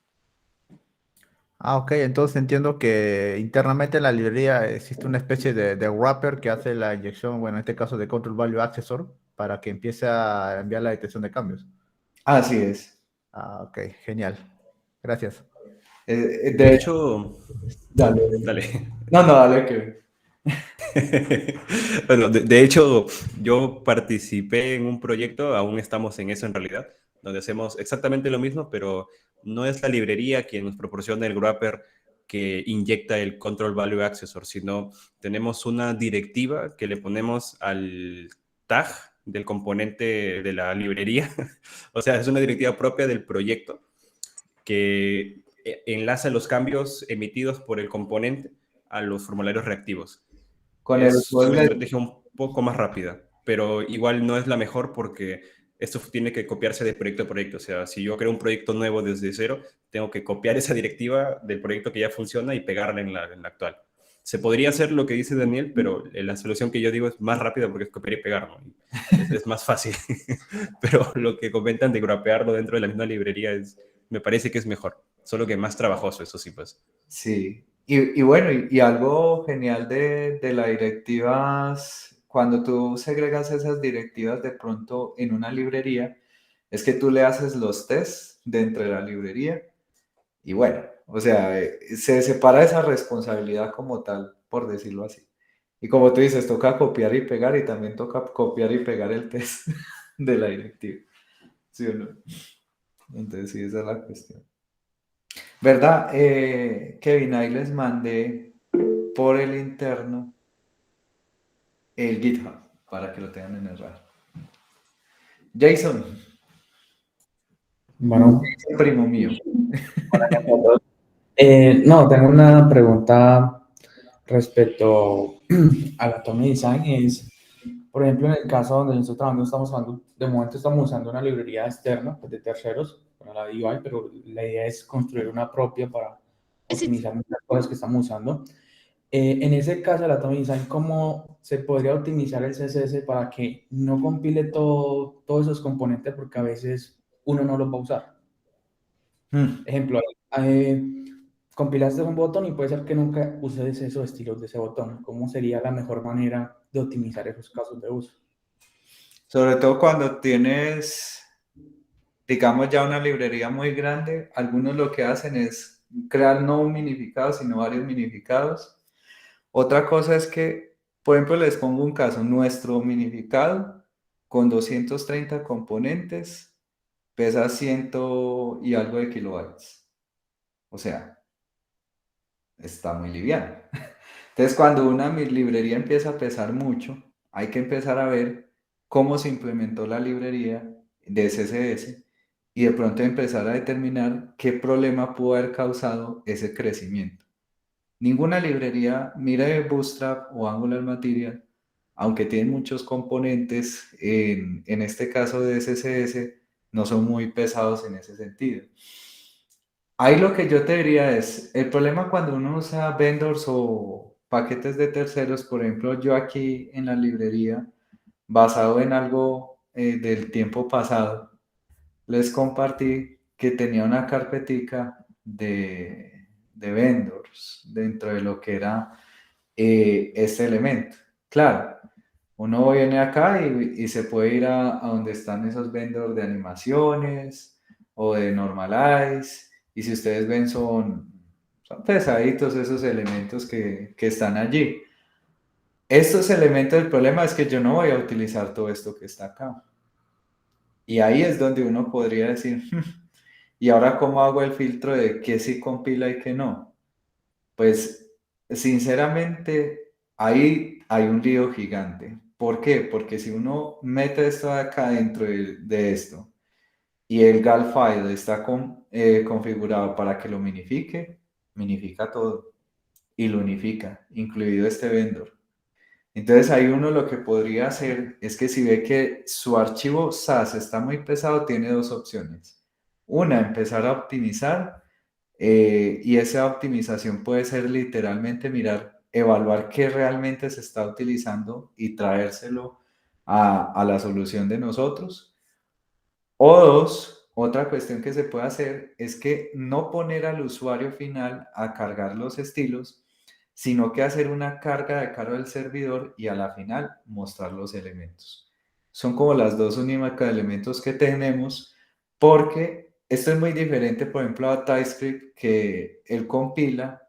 [SPEAKER 3] Ok, entonces entiendo que internamente en la librería existe una especie de wrapper que hace la inyección, bueno, en este caso de Control Value Accessor, para que empiece a enviar la detección de cambios.
[SPEAKER 2] Así es.
[SPEAKER 3] Ok, genial. Gracias.
[SPEAKER 1] De hecho,
[SPEAKER 2] Dale.
[SPEAKER 1] dale.
[SPEAKER 2] No, dale que...
[SPEAKER 1] Bueno, de hecho, yo participé en un proyecto, aún estamos en eso en realidad, donde hacemos exactamente lo mismo, pero no es la librería quien nos proporciona el wrapper que inyecta el Control Value Accessor, sino tenemos una directiva que le ponemos al tag del componente de la librería. O sea, es una directiva propia del proyecto que enlaza los cambios emitidos por el componente a los formularios reactivos.
[SPEAKER 2] Con el
[SPEAKER 1] Es una
[SPEAKER 2] Bootleg,
[SPEAKER 1] estrategia un poco más rápida, pero igual no es la mejor porque esto tiene que copiarse de proyecto a proyecto. O sea, si yo creo un proyecto nuevo desde cero, tengo que copiar esa directiva del proyecto que ya funciona y pegarla en la actual. Se podría hacer lo que dice Daniel, pero la solución que yo digo es más rápida porque es copiar y pegar, ¿no? Es más fácil. Pero lo que comentan de grapearlo dentro de la misma librería me parece que es mejor, solo que más trabajoso, eso sí, pues.
[SPEAKER 2] sí. Y bueno, y algo genial de las directivas, cuando tú segregas esas directivas de pronto en una librería, es que tú le haces los tests dentro de la librería y bueno, o sea, se separa esa responsabilidad como tal, por decirlo así. Y como tú dices, toca copiar y pegar y también toca copiar y pegar el test de la directiva. ¿Sí o no? Entonces sí, esa es la cuestión. ¿Verdad? Kevin, ahí les mandé por el interno el GitHub para que lo tengan en el radar. Jason,
[SPEAKER 5] Bueno,
[SPEAKER 2] primo mío.
[SPEAKER 5] no, tengo una pregunta respecto al Atomic Design. Es, por ejemplo, en el caso donde yo estoy trabajando, de momento estamos usando una librería externa, pues, de terceros, para la UI, pero la idea es construir una propia para optimizar muchas cosas que estamos usando. En ese caso, el Atomic Design, ¿cómo se podría optimizar el CSS para que no compile todos esos componentes? Porque a veces uno no los va a usar. Ejemplo, compilaste un botón y puede ser que nunca uses esos estilos de ese botón. ¿Cómo sería la mejor manera de optimizar esos casos de uso?
[SPEAKER 2] Sobre todo cuando tienes, digamos, ya una librería muy grande, algunos lo que hacen es crear no un minificado, sino varios minificados. Otra cosa es que, por ejemplo, les pongo un caso, nuestro minificado con 230 componentes pesa 100 y algo de kilobytes. O sea, está muy liviano. Entonces, cuando una librería empieza a pesar mucho, hay que empezar a ver cómo se implementó la librería de CSS y de pronto empezar a determinar qué problema pudo haber causado ese crecimiento. Ninguna librería, mire Bootstrap o Angular Material, aunque tienen muchos componentes, en este caso de CSS, no son muy pesados en ese sentido. Ahí lo que yo te diría es, el problema cuando uno usa vendors o paquetes de terceros, por ejemplo, yo aquí en la librería, basado en algo del tiempo pasado, les compartí que tenía una carpetica de vendors dentro de lo que era este elemento. Claro, uno viene acá y se puede ir a donde están esos vendors de animaciones o de normalize, y si ustedes ven son pesaditos esos elementos que están allí. Estos elementos, el problema es que yo no voy a utilizar todo esto que está acá. Y ahí es donde uno podría decir, ¿y ahora cómo hago el filtro de qué sí compila y qué no? Pues sinceramente ahí hay un lío gigante. ¿Por qué? Porque si uno mete esto de acá dentro de esto y el gal file está configurado para que lo minifique, minifica todo y lo unifica, incluido este vendor. Entonces ahí uno lo que podría hacer es que si ve que su archivo SAS está muy pesado, tiene dos opciones. Una, empezar a optimizar, y esa optimización puede ser literalmente mirar, evaluar qué realmente se está utilizando y traérselo a la solución de nosotros. O dos, otra cuestión que se puede hacer es que no poner al usuario final a cargar los estilos, sino que hacer una carga de cargo del servidor y a la final mostrar los elementos. Son como las dos únicas elementos que tenemos, porque esto es muy diferente, por ejemplo, a TypeScript, que él compila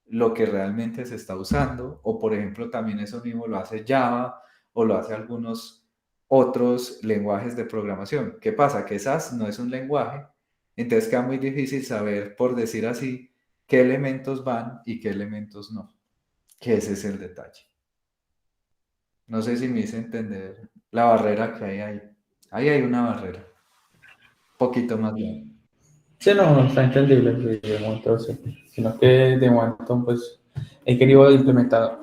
[SPEAKER 2] lo que realmente se está usando, o por ejemplo también eso mismo lo hace Java o lo hace algunos otros lenguajes de programación. ¿Qué pasa? Que SAS no es un lenguaje, entonces queda muy difícil saber, por decir así, qué elementos van y qué elementos no, que ese es el detalle. No sé si me hice entender la barrera que hay ahí. Ahí hay una barrera, un poquito más grande.
[SPEAKER 5] Sí, no, está entendible, sí, de momento sí. Sino que de momento, pues, he querido implementar,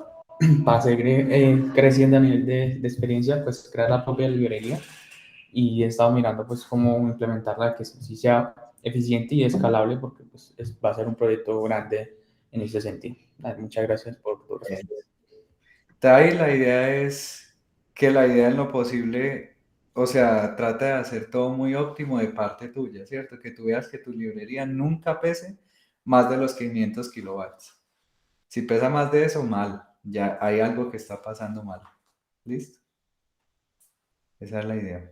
[SPEAKER 5] para seguir creciendo a nivel de experiencia, pues, crear la propia librería, y he estado mirando, pues, cómo implementarla, que sí sea eficiente y escalable, porque, pues, va a ser un proyecto grande en ese sentido. Muchas gracias por tu respuesta.
[SPEAKER 2] Ahí la idea es que la idea en lo posible, o sea, trata de hacer todo muy óptimo de parte tuya, ¿cierto? Que tú veas que tu librería nunca pese más de los 500 kilobytes. Si pesa más de eso, mal. Ya hay algo que está pasando mal. ¿Listo? Esa es la idea.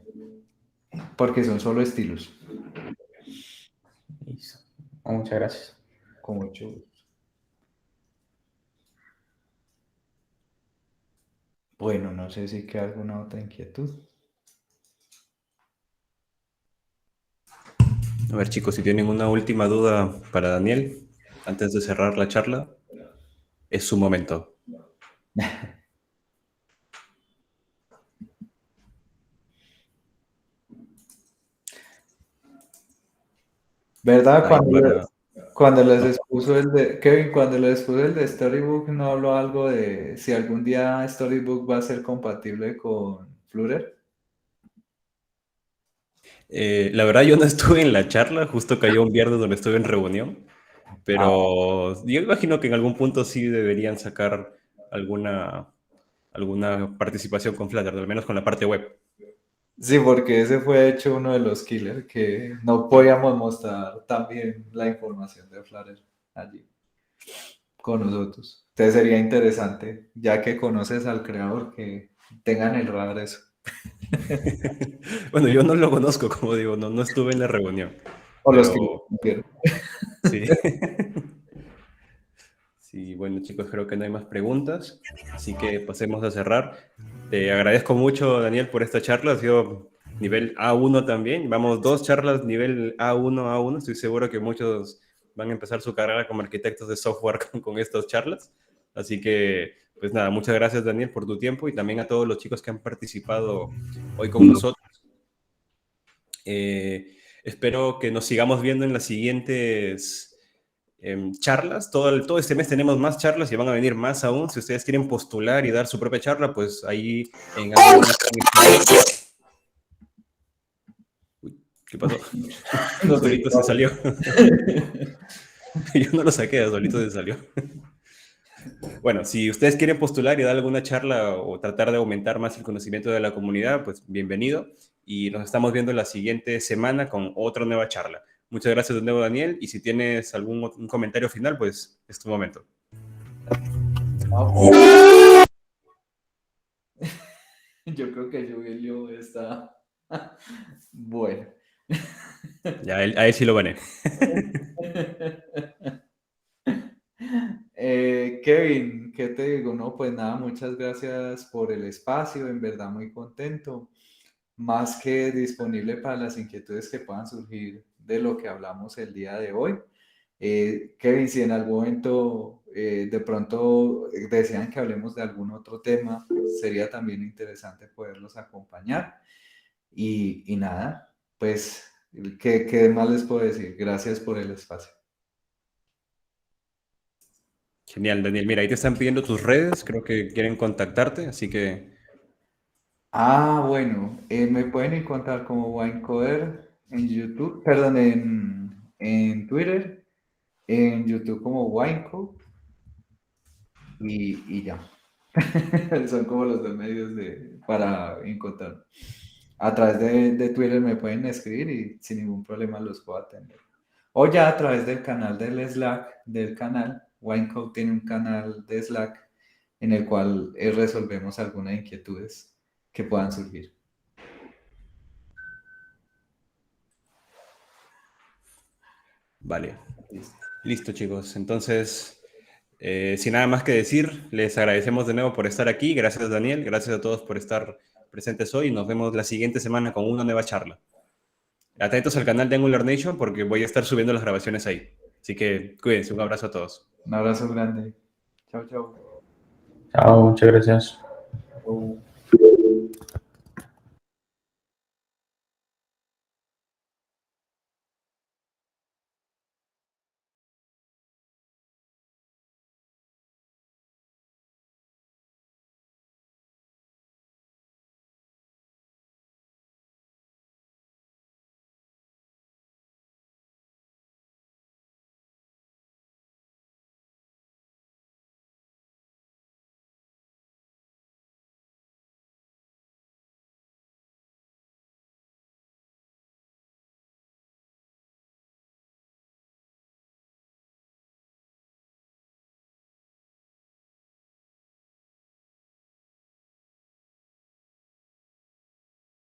[SPEAKER 2] Porque son solo estilos.
[SPEAKER 5] Listo. Muchas gracias.
[SPEAKER 2] Con mucho gusto. Bueno, no sé si queda alguna otra inquietud.
[SPEAKER 1] A ver, chicos, si tienen una última duda para Daniel, antes de cerrar la charla. es su momento.
[SPEAKER 2] ¿Verdad?
[SPEAKER 1] Ahí para...
[SPEAKER 2] Cuando les expuso el de Kevin, cuando les expuso el de Storybook, no habló algo de si algún día Storybook va a ser compatible con Flutter.
[SPEAKER 1] La verdad yo no estuve en la charla, justo cayó un viernes donde estuve en reunión,
[SPEAKER 2] Ah,
[SPEAKER 1] pero yo imagino que en algún punto sí deberían sacar alguna, alguna participación con Flutter, al menos con la parte web.
[SPEAKER 2] sí, porque ese fue de hecho uno de los killers que no podíamos mostrar también la información de Flutter allí con nosotros. Entonces sería interesante, ya que conoces al creador, que tengan el radar eso.
[SPEAKER 1] Bueno, yo no lo conozco, como digo, no estuve en la reunión,
[SPEAKER 2] O los que
[SPEAKER 1] pero
[SPEAKER 2] lo quieren.
[SPEAKER 1] sí. Sí, bueno chicos, creo que no hay más preguntas, así que pasemos a cerrar. Te agradezco mucho, Daniel, por esta charla, ha sido nivel A1 también. Vamos, 2 charlas nivel A1. Estoy seguro que muchos van a empezar su carrera como arquitectos de software con estas charlas. Así que, pues nada, muchas gracias Daniel por tu tiempo y también a todos los chicos que han participado hoy con nosotros. Espero que nos sigamos viendo en las siguientes charlas. Todo este mes tenemos más charlas y van a venir más aún. Si ustedes quieren postular y dar su propia charla, pues ahí en Angular Nation. Uy, ¿qué pasó?
[SPEAKER 2] No sé.
[SPEAKER 1] Solito se salió. Yo no lo saqué, solito se salió. Bueno, si ustedes quieren postular y dar alguna charla o tratar de aumentar más el conocimiento de la comunidad, pues bienvenido. Y nos estamos viendo la siguiente semana con otra nueva charla. Muchas gracias de nuevo, Daniel. Y si tienes un comentario final, pues es tu momento.
[SPEAKER 2] Yo creo que Julio está bueno.
[SPEAKER 1] Ya, a él sí lo gané.
[SPEAKER 2] Kevin, ¿qué te digo? No, pues nada, muchas gracias por el espacio, en verdad muy contento, más que disponible para las inquietudes que puedan surgir de lo que hablamos el día de hoy. Kevin, si en algún momento de pronto desean que hablemos de algún otro tema, sería también interesante poderlos acompañar. Y nada, pues, ¿qué más les puedo decir? Gracias por el espacio.
[SPEAKER 1] Genial, Daniel. Mira, ahí te están pidiendo tus redes. Creo que quieren contactarte, así que
[SPEAKER 2] Ah, bueno, me pueden encontrar como Winecoder en YouTube, perdón, en Twitter, en YouTube como Wineco y ya. Son como los dos medios para encontrar. A través de Twitter me pueden escribir y sin ningún problema los puedo atender. O ya a través del canal del Slack del canal. Wineco tiene un canal de Slack en el cual resolvemos algunas inquietudes que puedan surgir.
[SPEAKER 1] vale.
[SPEAKER 2] Listo.
[SPEAKER 1] Listo, chicos. Entonces, sin nada más que decir, les agradecemos de nuevo por estar aquí. Gracias, Daniel. Gracias a todos por estar presentes hoy. Nos vemos la siguiente semana con una nueva charla. Atentos al canal de Angular Nation porque voy a estar subiendo las grabaciones ahí. Así que cuídense. Un abrazo a todos.
[SPEAKER 2] Un abrazo grande. Chao, chao.
[SPEAKER 5] Chao, muchas gracias.
[SPEAKER 2] Chao.